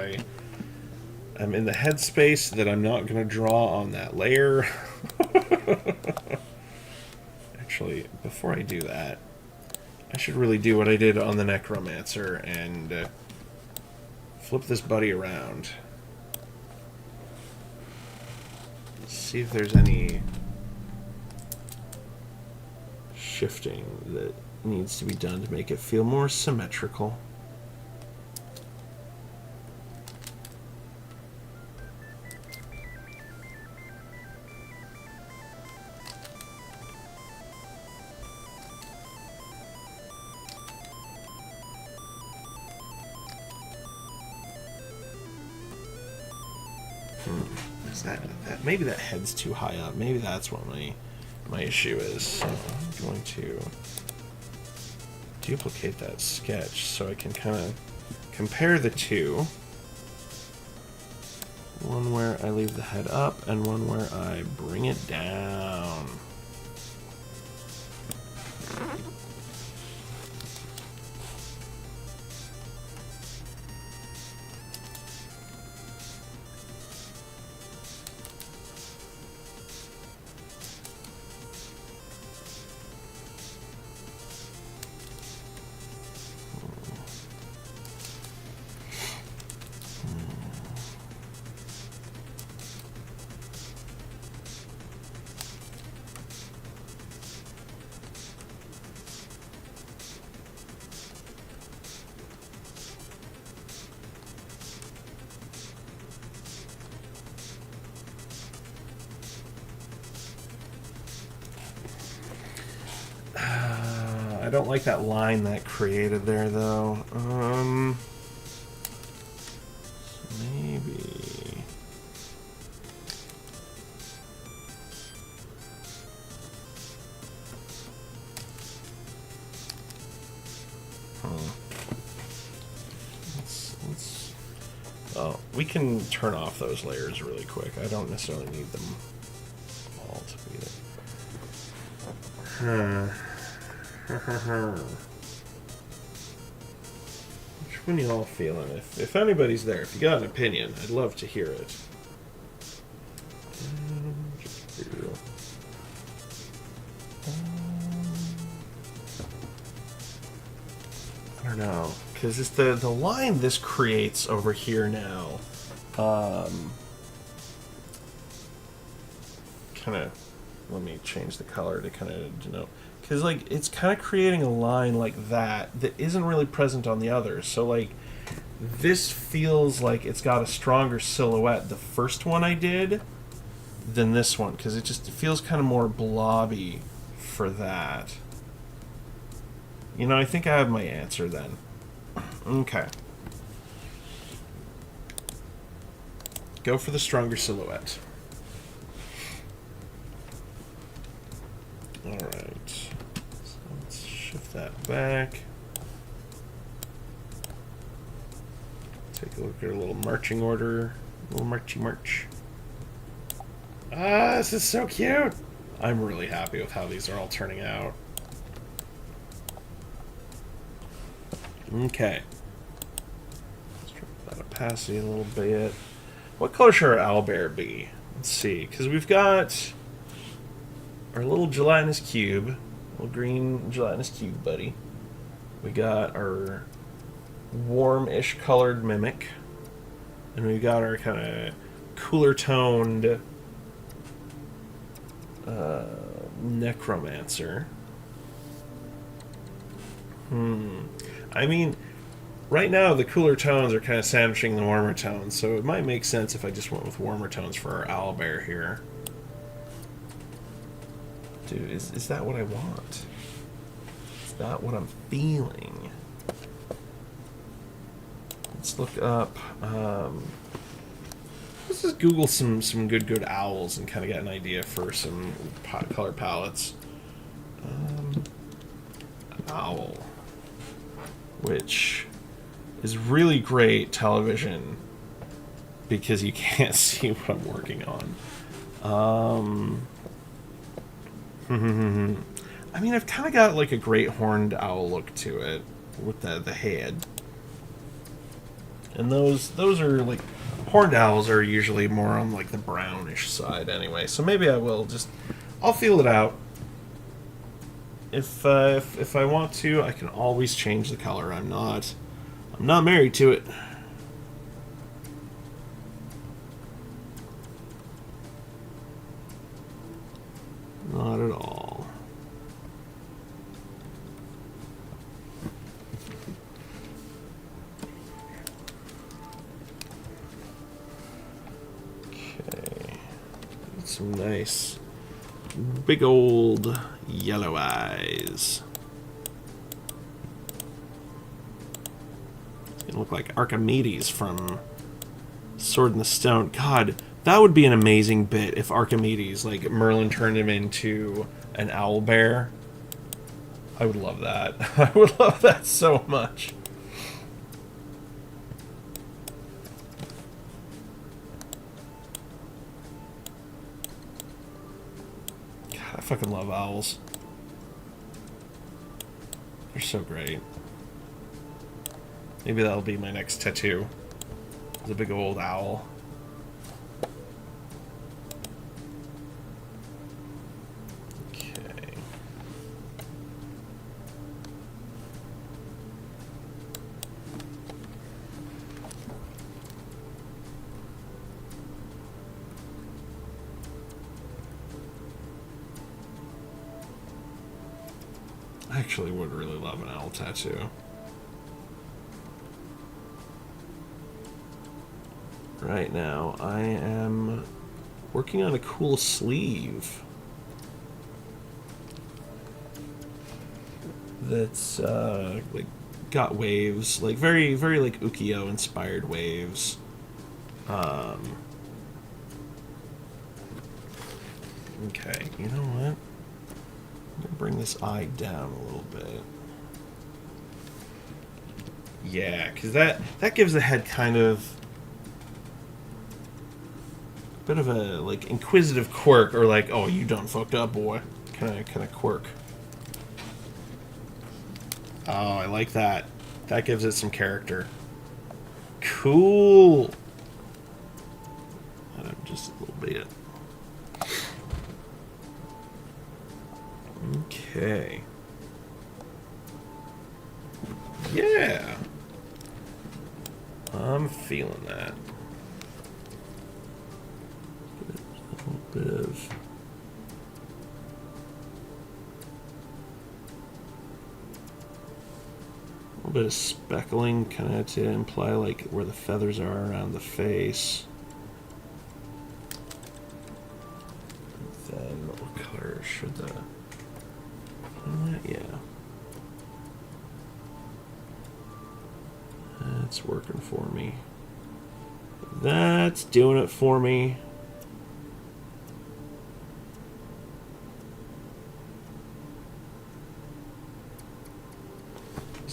I'm in the headspace that I'm not going to draw on that layer. Actually, before I do that, I should really do what I did on the necromancer and flip this buddy around. See if there's any shifting that needs to be done to make it feel more symmetrical. Is that maybe that head's too high up? Maybe that's what my issue is. So I'm going to duplicate that sketch so I can kind of compare the two. One where I leave the head up and one where I bring it down. I don't like that line that created there, though. Maybe. Oh, we can turn off those layers really quick. I don't necessarily need them all to be there. Which one y'all feeling? If anybody's there, if you got an opinion, I'd love to hear it. I don't know, because it's the line this creates over here now. Kind of, let me change the color to kind of denote. Because, like, it's kind of creating a line like that isn't really present on the others. So, like, this feels like it's got a stronger silhouette, the first one I did, than this one. Because it feels kind of more blobby for that. You know, I think I have my answer then. Okay. Go for the stronger silhouette. Alright. So let's shift that back. Take a look at our little marching order. A little marchy march. Ah, this is so cute! I'm really happy with how these are all turning out. Okay. Let's drop that opacity a little bit. What color should our owlbear be? Let's see, because we've got our little gelatinous cube, little green gelatinous cube buddy. We got our warm-ish colored mimic, and we got our kind of cooler toned necromancer. I mean, Right now, the cooler tones are kind of sandwiching the warmer tones, so it might make sense if I just went with warmer tones for our owlbear here. Dude, is that what I want? Is that what I'm feeling? Let's look up. Let's just Google some good owls and kind of get an idea for some color palettes. Owl, which is really great television because you can't see what I'm working on. I mean, I've kind of got like a great horned owl look to it with the head, and those are like horned owls are usually more on like the brownish side anyway. So maybe I'll feel it out. If I want to, I can always change the color. I'm not married to it. Not at all. Okay. Some nice big old yellow eyes. It look like Archimedes from Sword in the Stone. God, that would be an amazing bit if Archimedes, like Merlin, turned him into an owlbear. I would love that. I would love that so much. God, I fucking love owls. They're so great. Maybe that'll be my next tattoo. It's a big old owl. Okay. I actually would really love an owl tattoo. Right now, I am working on a cool sleeve that's like got waves, like very like ukiyo inspired waves. Okay, you know what? I'm gonna bring this eye down a little bit. Yeah, because that gives the head kind of bit of a like inquisitive quirk, or like, oh, you done fucked up, boy, kind of quirk. Oh, I like that. That gives it some character. Cool. Just a little bit. Okay. Yeah. I'm feeling that. A little bit of speckling, kind of to imply like where the feathers are around the face. And then what color should the? Yeah, that's working for me. That's doing it for me.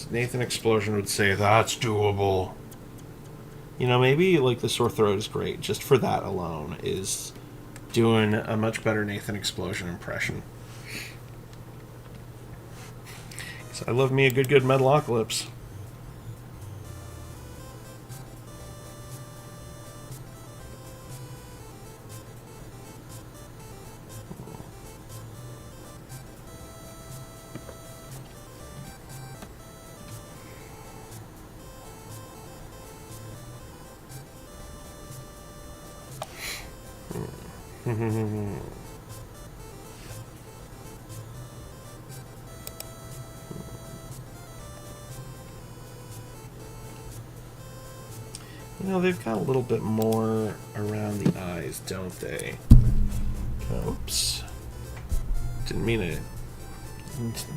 Nathan Explosion would say that's doable. You know, maybe like the sore throat is great. Just for that alone is doing a much better Nathan Explosion impression. So I love me a good Metalocalypse. You know, they've got a little bit more around the eyes, don't they? Oops. Didn't mean to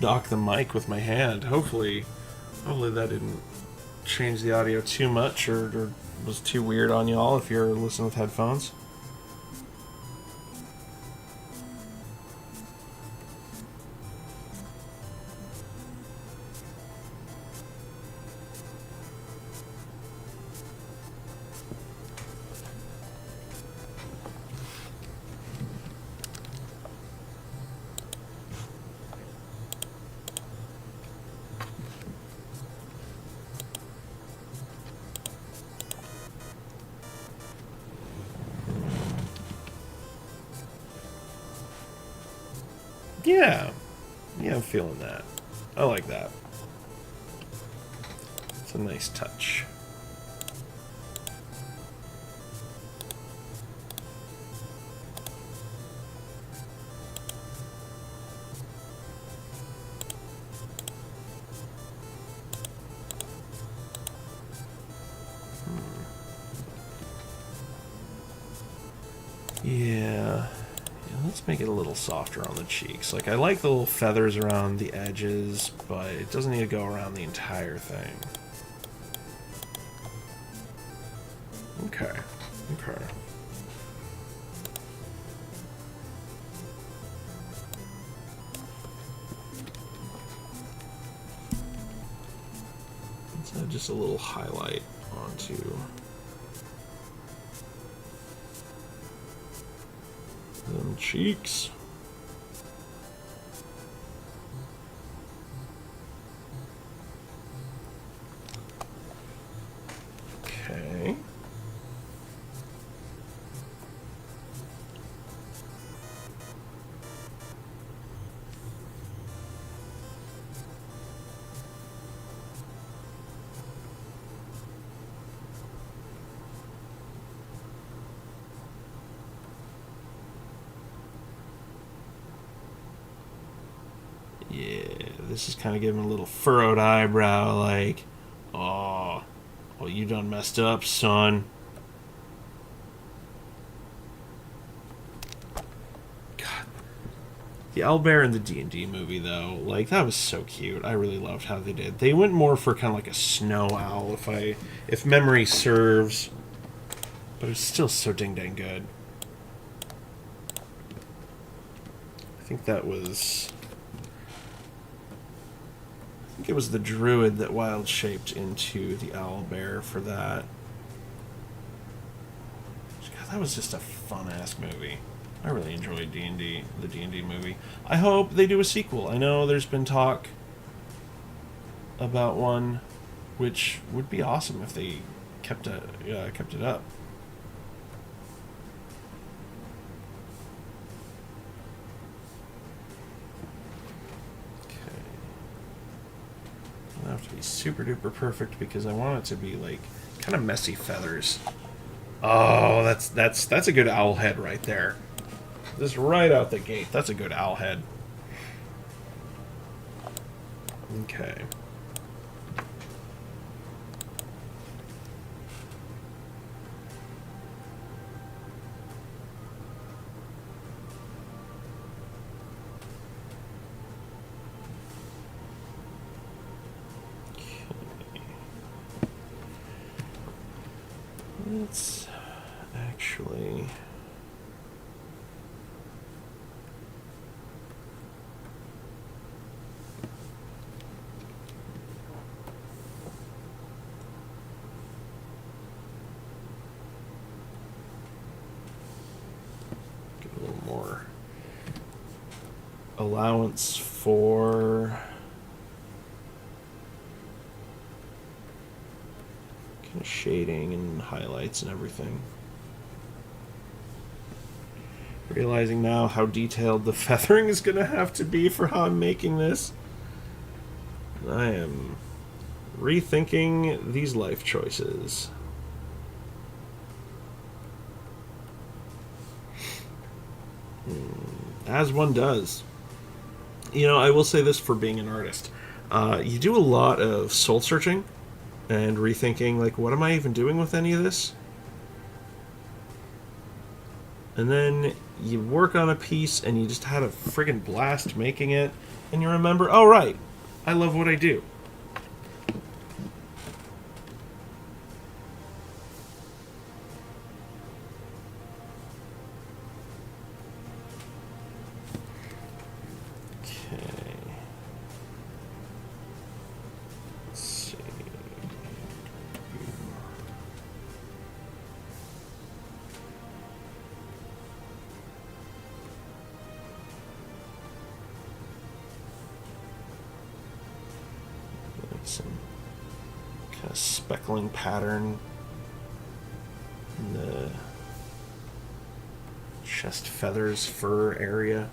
knock the mic with my hand. Hopefully that didn't change the audio too much or was too weird on y'all if you're listening with headphones. Yeah, I'm feeling that. I like that. It's a nice touch. Yeah, let's make it a little softer on the cheeks. Like, I like the little feathers around the edges, but it doesn't need to go around the entire thing. Okay. Let's add just a little highlight onto them cheeks. Okay. Yeah, this is kind of giving a little furrowed eyebrow, like, oh, well, you done messed up, son. God. The owlbear in the D&D movie, though, like, that was so cute. I really loved how they did. They went more for kind of like a snow owl, if memory serves. But it's still so dang good. I think that was... I think it was the druid that wild shaped into the owlbear for that. God, that was just a fun-ass movie. I really enjoyed D&D, the D&D movie. I hope they do a sequel. I know there's been talk about one, which would be awesome if they kept it up. I have to be super duper perfect because I want it to be like kind of messy feathers. Oh, that's a good owl head right there. Just right out the gate. That's a good owl head. Okay. Let's actually... get a little more allowance for... kind of shading and highlights and everything. Realizing now how detailed the feathering is going to have to be for how I'm making this. I am rethinking these life choices. As one does. You know, I will say this for being an artist. You do a lot of soul searching and rethinking, like, what am I even doing with any of this? And then you work on a piece and you just had a friggin' blast making it, and you remember, oh, right, I love what I do. Some kind of speckling pattern in the chest feathers fur area.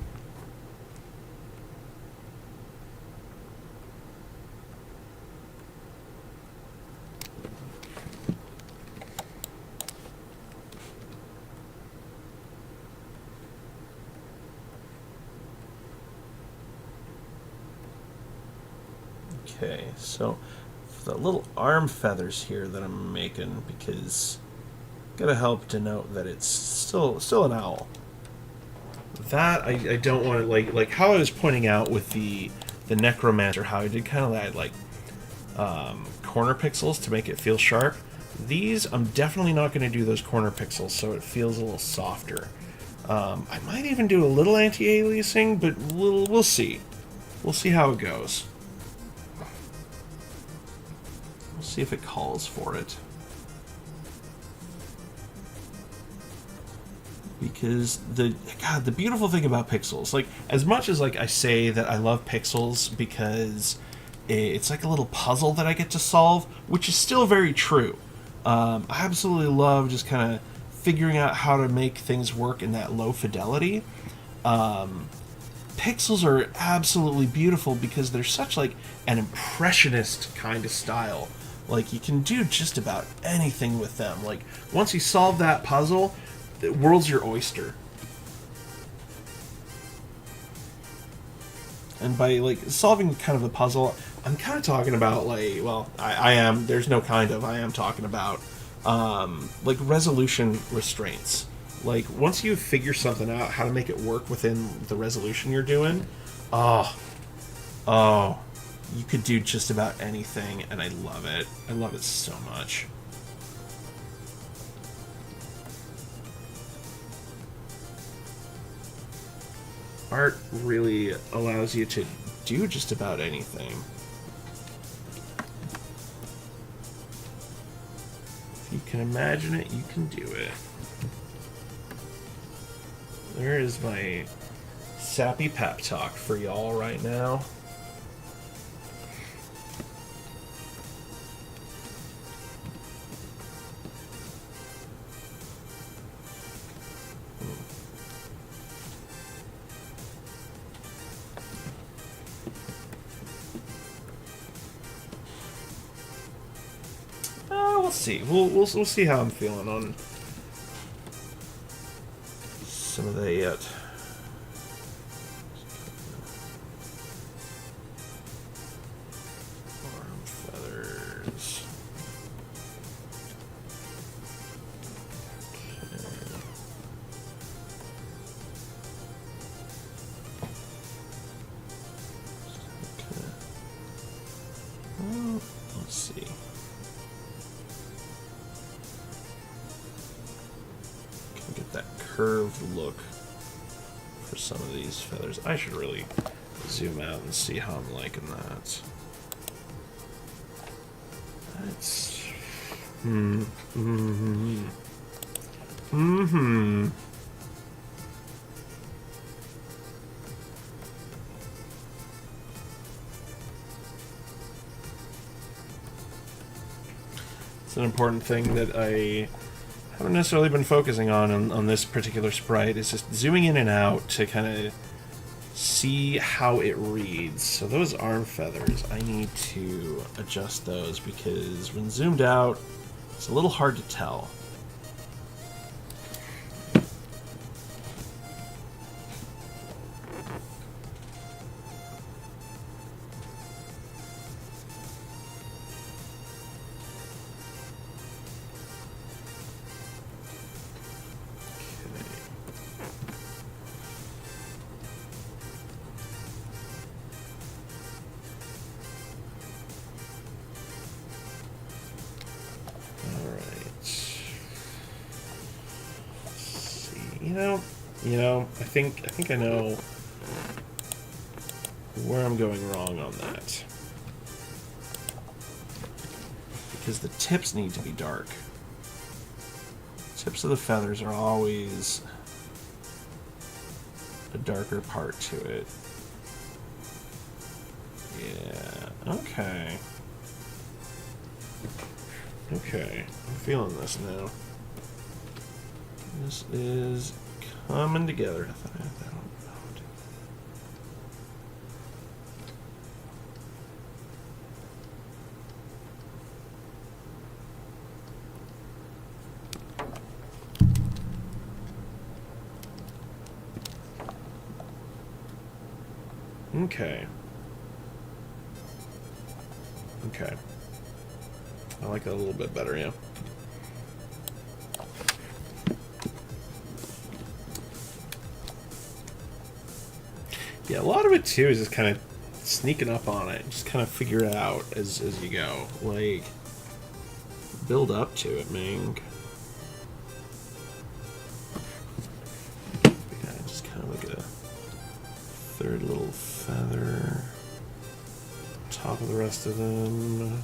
Okay, so the little arm feathers here that I'm making, because gotta help denote that it's still an owl. That I don't want to like how I was pointing out with the necromancer, how I did kind of that like corner pixels to make it feel sharp. These I'm definitely not going to do those corner pixels, so it feels a little softer. I might even do a little anti-aliasing, but we'll see. We'll see how it goes. See if it calls for it. Because the beautiful thing about pixels, like as much as like I say that I love pixels because it's like a little puzzle that I get to solve, which is still very true. I absolutely love just kind of figuring out how to make things work in that low fidelity. Pixels are absolutely beautiful because they're such like an impressionist kind of style. Like, you can do just about anything with them. Like, once you solve that puzzle, the world's your oyster. And by, like, solving kind of the puzzle, I'm kind of talking about, like, well, I am, there's no kind of, I am talking about, like, resolution restraints. Like, once you figure something out, how to make it work within the resolution you're doing, oh, you could do just about anything, and I love it. I love it so much. Art really allows you to do just about anything. If you can imagine it, you can do it. There is my sappy pep talk for y'all right now. We'll see. We'll see how I'm feeling on some of the arm feathers. Okay. Well, let's see. Get that curved look for some of these feathers. I should really zoom out and see how I'm liking that. That's It's an important thing that I haven't necessarily been focusing on this particular sprite. Is just zooming in and out to kind of see how it reads. So those arm feathers, I need to adjust those because when zoomed out, it's a little hard to tell. I think I know where I'm going wrong on that. Because the tips need to be dark. Tips of the feathers are always a darker part to it. Yeah, okay. Okay, I'm feeling this now. This is coming together. I thought I had that on. Okay. Okay. I like that a little bit better, yeah. Yeah, a lot of it too is just kind of sneaking up on it. Just kind of figure it out as you go. Like, build up to it, man. Yeah, just kind of like a third little feather. Top of the rest of them.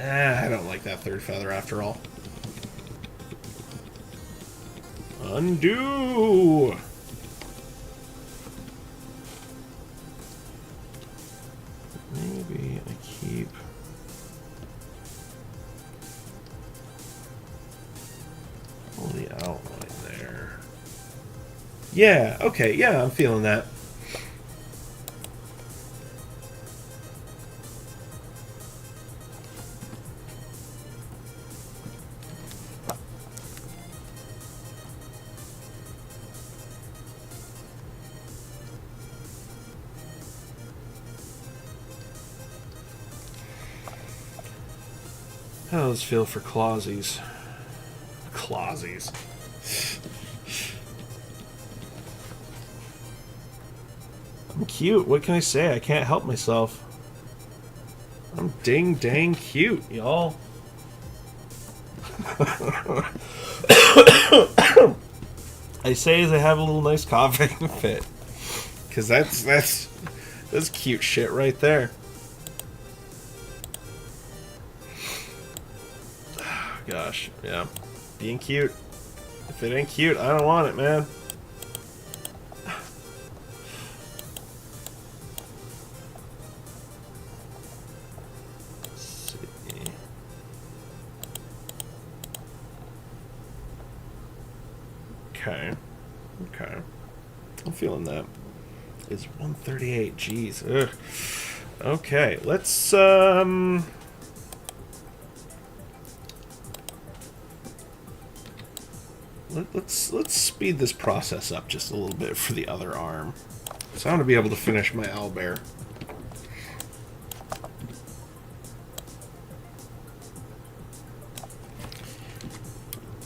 I don't like that third feather after all. Undo! Maybe I keep... all the outline there. Yeah, okay, yeah, I'm feeling that. How does this feel for clawsies? Clawsies. I'm cute. What can I say? I can't help myself. I'm ding dang cute, y'all. I say as I have a little nice coughing fit. Because that's cute shit right there. Gosh, yeah. Being cute. If it ain't cute, I don't want it, man. Let's see. Okay. Okay. I'm feeling that. It's 138. Jeez. Ugh. Okay, let's Let's speed this process up just a little bit for the other arm. So I want to be able to finish my owlbear.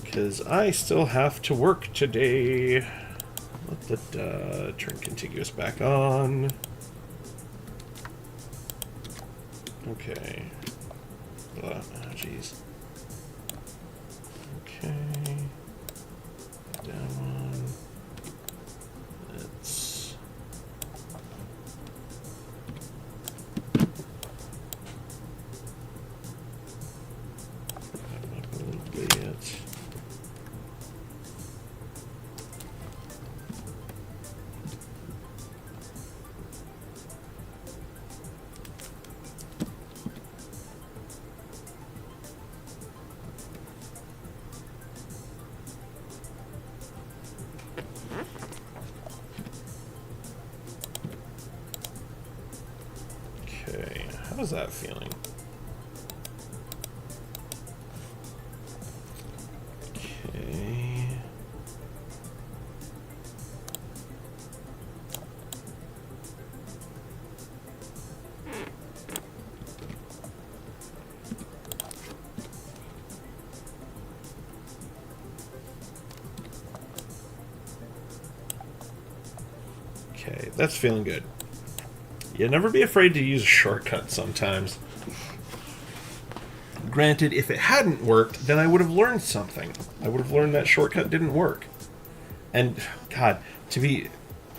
Because I still have to work today. Let the turn contiguous back on. Okay. Oh, jeez. Okay. Down one. Let's... that up a little bit. Okay, how's that feeling? Okay. That's feeling good. Yeah, never be afraid to use a shortcut sometimes. Granted, if it hadn't worked, then I would have learned something. I would have learned that shortcut didn't work. And, God, to be,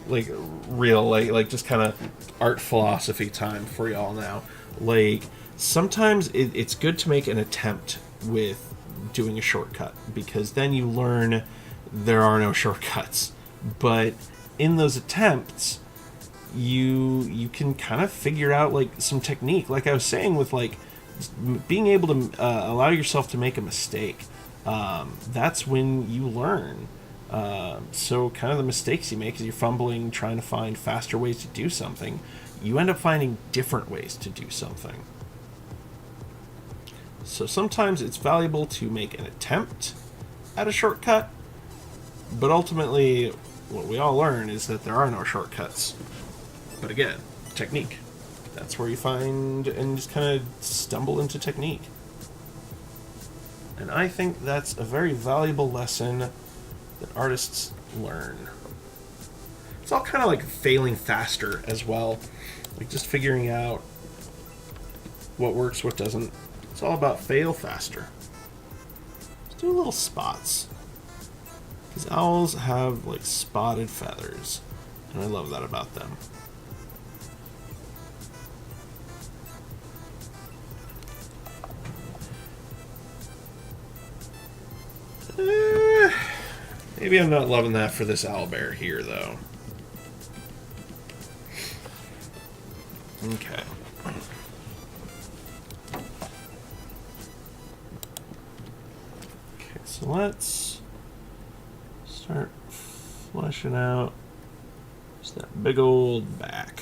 like, real, like just kind of art philosophy time for y'all now. Like, sometimes it's good to make an attempt with doing a shortcut, because then you learn there are no shortcuts. But in those attempts, you can kind of figure out like some technique, like I was saying, with like being able to allow yourself to make a mistake. That's when you learn. So kind of the mistakes you make as you're fumbling, trying to find faster ways to do something, you end up finding different ways to do something. So sometimes it's valuable to make an attempt at a shortcut, but ultimately what we all learn is that there are no shortcuts. But again, technique. That's where you find and just kind of stumble into technique. And I think that's a very valuable lesson that artists learn. It's all kind of like failing faster as well. Like just figuring out what works, what doesn't. It's all about fail faster. Let's do little spots. These owls have like spotted feathers, and I love that about them. Maybe I'm not loving that for this owlbear here, though. Okay. Okay, so let's start fleshing out just that big old back.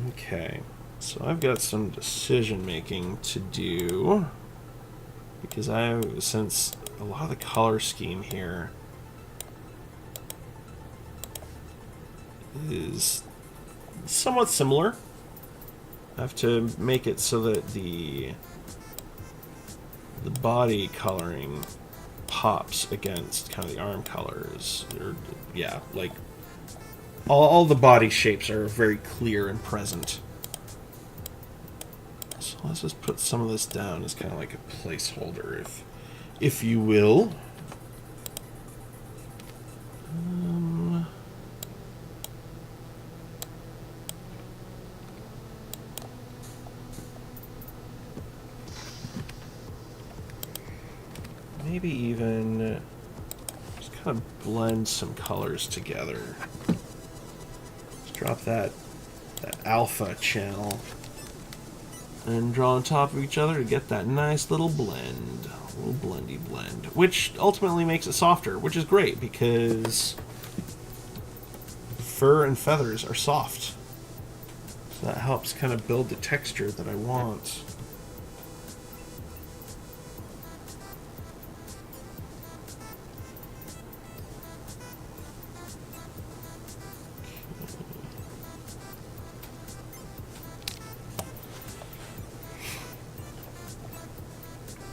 Okay, so I've got some decision making to do, because since a lot of the color scheme here is somewhat similar, I have to make it so that the body coloring pops against kind of the arm colors, or yeah, like all the body shapes are very clear and present. So let's just put some of this down as kind of like a placeholder, if you will. Maybe even just kind of blend some colors together. Drop that alpha channel and draw on top of each other to get that nice little blend, a little blendy blend, which ultimately makes it softer, which is great because fur and feathers are soft. So that helps kind of build the texture that I want.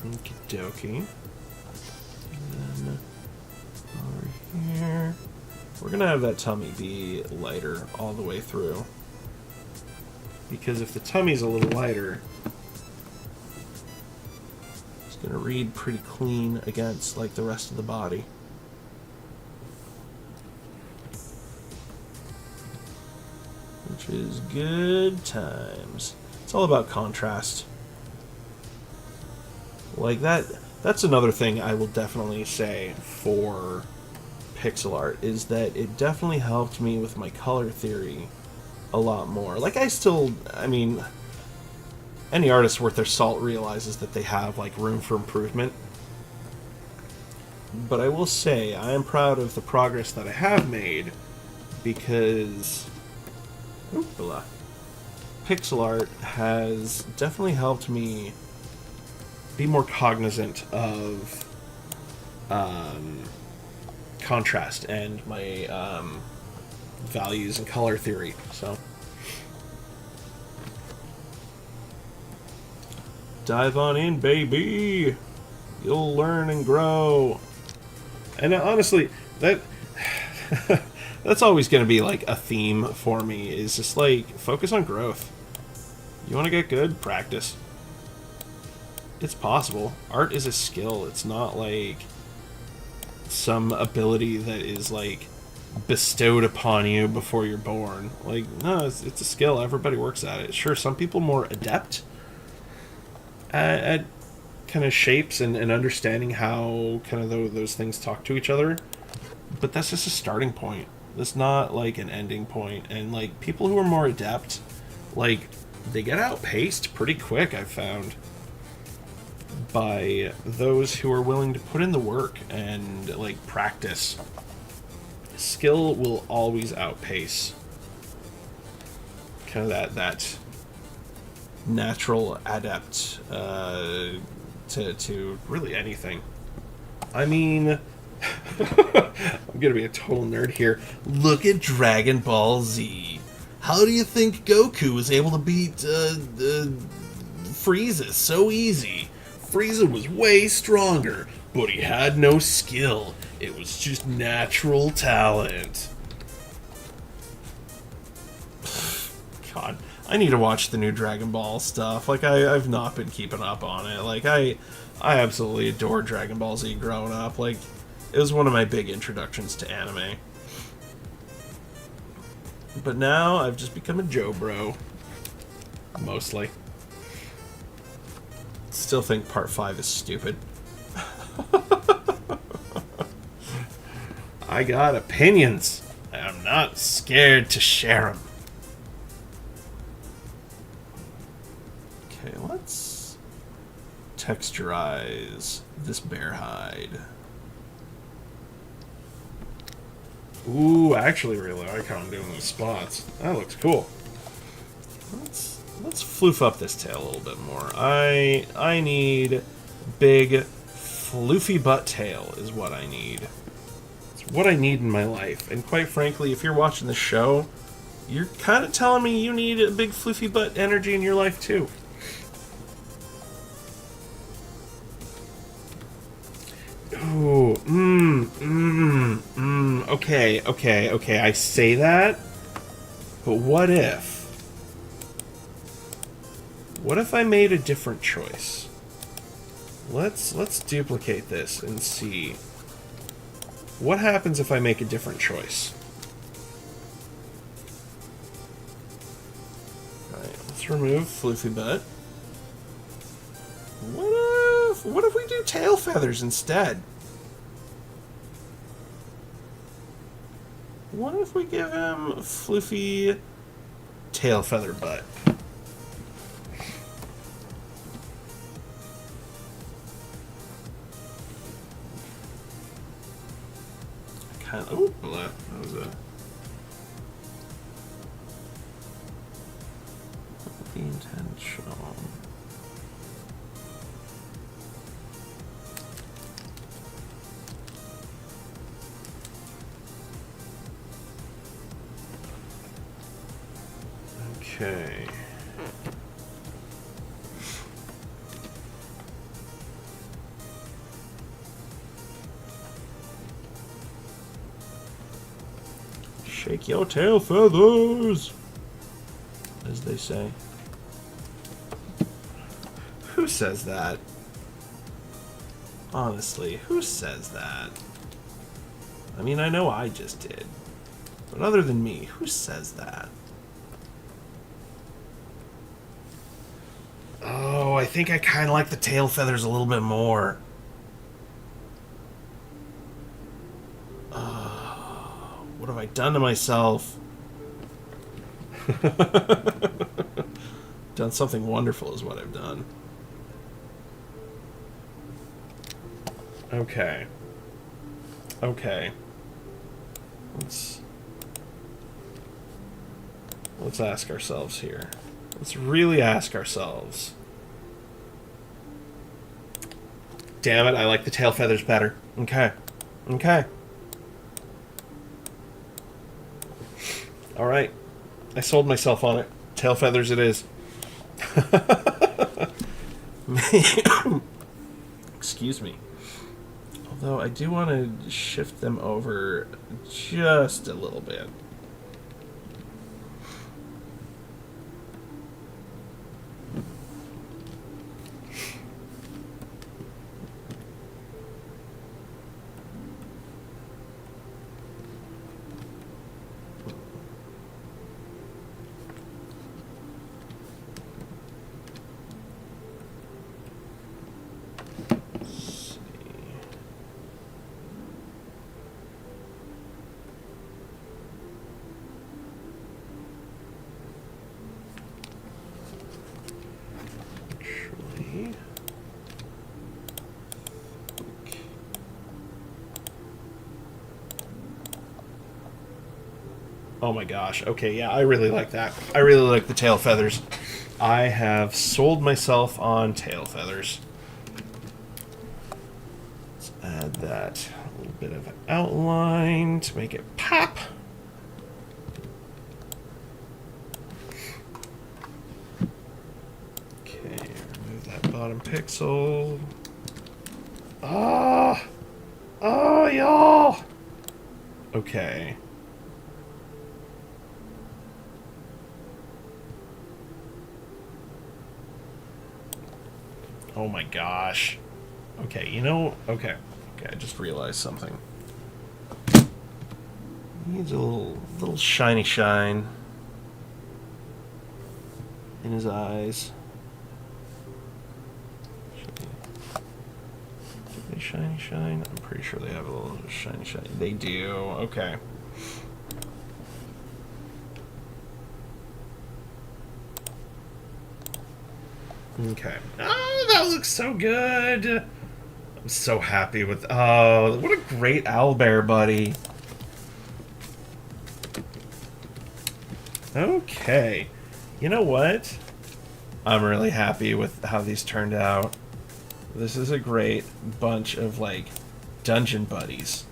Okie dokie. And then over here, we're gonna have that tummy be lighter all the way through, because if the tummy's a little lighter, it's gonna read pretty clean against like the rest of the body. Which is good times. It's all about contrast. Like that's another thing I will definitely say for pixel art, is that it definitely helped me with my color theory a lot more. Like I mean, any artist worth their salt realizes that they have like room for improvement. But I will say I am proud of the progress that I have made, because pixel art has definitely helped me be more cognizant of contrast and my values and color theory. So dive on in, baby. You'll learn and grow. And honestly, that that's always going to be like a theme for me, is just like focus on growth. You want to get good? Practice. It's possible. Art is a skill. It's not like some ability that is like bestowed upon you before you're born. Like, no, it's a skill. Everybody works at it. Sure, some people more adept at kind of shapes and understanding how kind of those things talk to each other, but that's just a starting point. That's not like an ending point. And like people who are more adept, like they get outpaced pretty quick, I've found, by those who are willing to put in the work and like practice. Skill will always outpace kind of that natural adept to really anything. I mean, I'm gonna be a total nerd here. Look at Dragon Ball Z. How do you think Goku was able to beat Frieza so easy? Frieza was way stronger, but he had no skill. It was just natural talent. God, I need to watch the new Dragon Ball stuff. Like, I've not been keeping up on it. Like, I absolutely adored Dragon Ball Z growing up. Like, it was one of my big introductions to anime. But now, I've just become a Joe Bro. Mostly. Still think Part 5 is stupid. I got opinions. I'm not scared to share them. Okay, let's texturize this bear hide. Ooh, I actually really like how I'm doing these spots. That looks cool. Let's floof up this tail a little bit more. I need big, floofy butt tail is what I need. It's what I need in my life. And quite frankly, if you're watching the show, you're kind of telling me you need a big, floofy butt energy in your life too. Ooh, okay, I say that, but what if I made a different choice? Let's duplicate this and see what happens if I make a different choice. Alright, let's remove floofy butt. What if we do tail feathers instead? What if we give him floofy tail feather butt? Kind of, oh, that was a intentional. Okay. Shake your tail feathers, as they say. Who says that? Honestly, who says that? I mean, I know I just did. But other than me, who says that? Oh, I think I kind of like the tail feathers a little bit more. What have I done to myself? Done something wonderful is what I've done. Okay. Okay. Let's ask ourselves here. Let's really ask ourselves. Damn it, I like the tail feathers better. Okay. Okay. Alright. I sold myself on it. Tail feathers it is. Excuse me. Although I do want to shift them over just a little bit. Oh my gosh. Okay, yeah, I really like that. I really like the tail feathers. I have sold myself on tail feathers. Let's add that little bit of outline to make it pop. Okay, remove that bottom pixel. Ah! Oh, y'all! Okay. Oh my gosh. Okay, you know, okay, I just realized something. Needs a little shiny shine in his eyes. Do they shiny shine? I'm pretty sure they have a little shiny shine. They do, okay. Okay. Oh, that looks so good. I'm so happy with... Oh, what a great owlbear, buddy. Okay. You know what? I'm really happy with how these turned out. This is a great bunch of, like, dungeon buddies.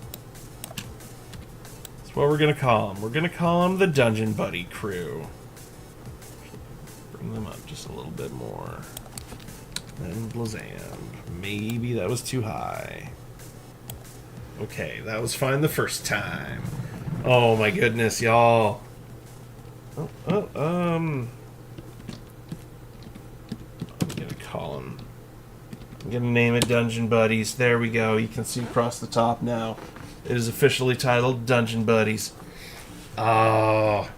That's what we're going to call them. We're going to call them the Dungeon Buddy Crew. Bring them up just a little bit more. And Blazam. Maybe that was too high. Okay, that was fine the first time. Oh my goodness, y'all. I'm gonna call him. I'm gonna name it Dungeon Buddies. There we go. You can see across the top now. It is officially titled Dungeon Buddies. Oh,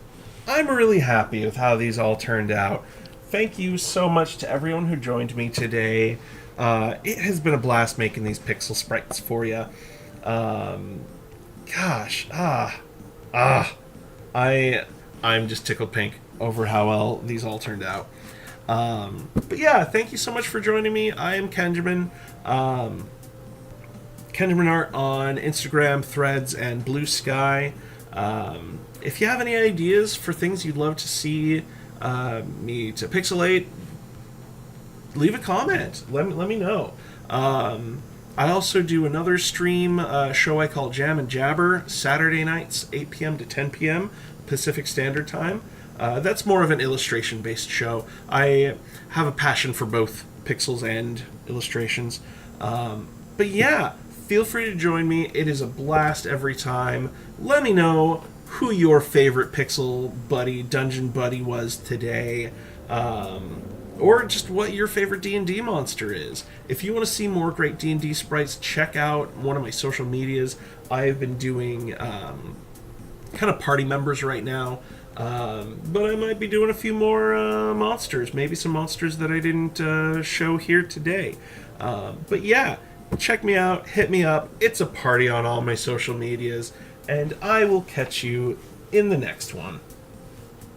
I'm really happy with how these all turned out. Thank you so much to everyone who joined me today. It has been a blast making these pixel sprites for you. I'm just tickled pink over how well these all turned out. But yeah, thank you so much for joining me. I am Kenjamin. Kenjamin Art on Instagram, Threads, and Blue Sky. If you have any ideas for things you'd love to see me to pixelate, leave a comment. Let me know. I also do another stream show I call Jam and Jabber, Saturday nights, 8 p.m. to 10 p.m. Pacific Standard Time. That's more of an illustration-based show. I have a passion for both pixels and illustrations. But yeah, feel free to join me. It is a blast every time. Let me know who your favorite pixel buddy, dungeon buddy was today. Or just what your favorite D&D monster is. If you want to see more great D&D sprites, check out one of my social medias. I've been doing kind of party members right now. But I might be doing a few more monsters. Maybe some monsters that I didn't show here today. But yeah, check me out. Hit me up. It's a party on all my social medias. And I will catch you in the next one.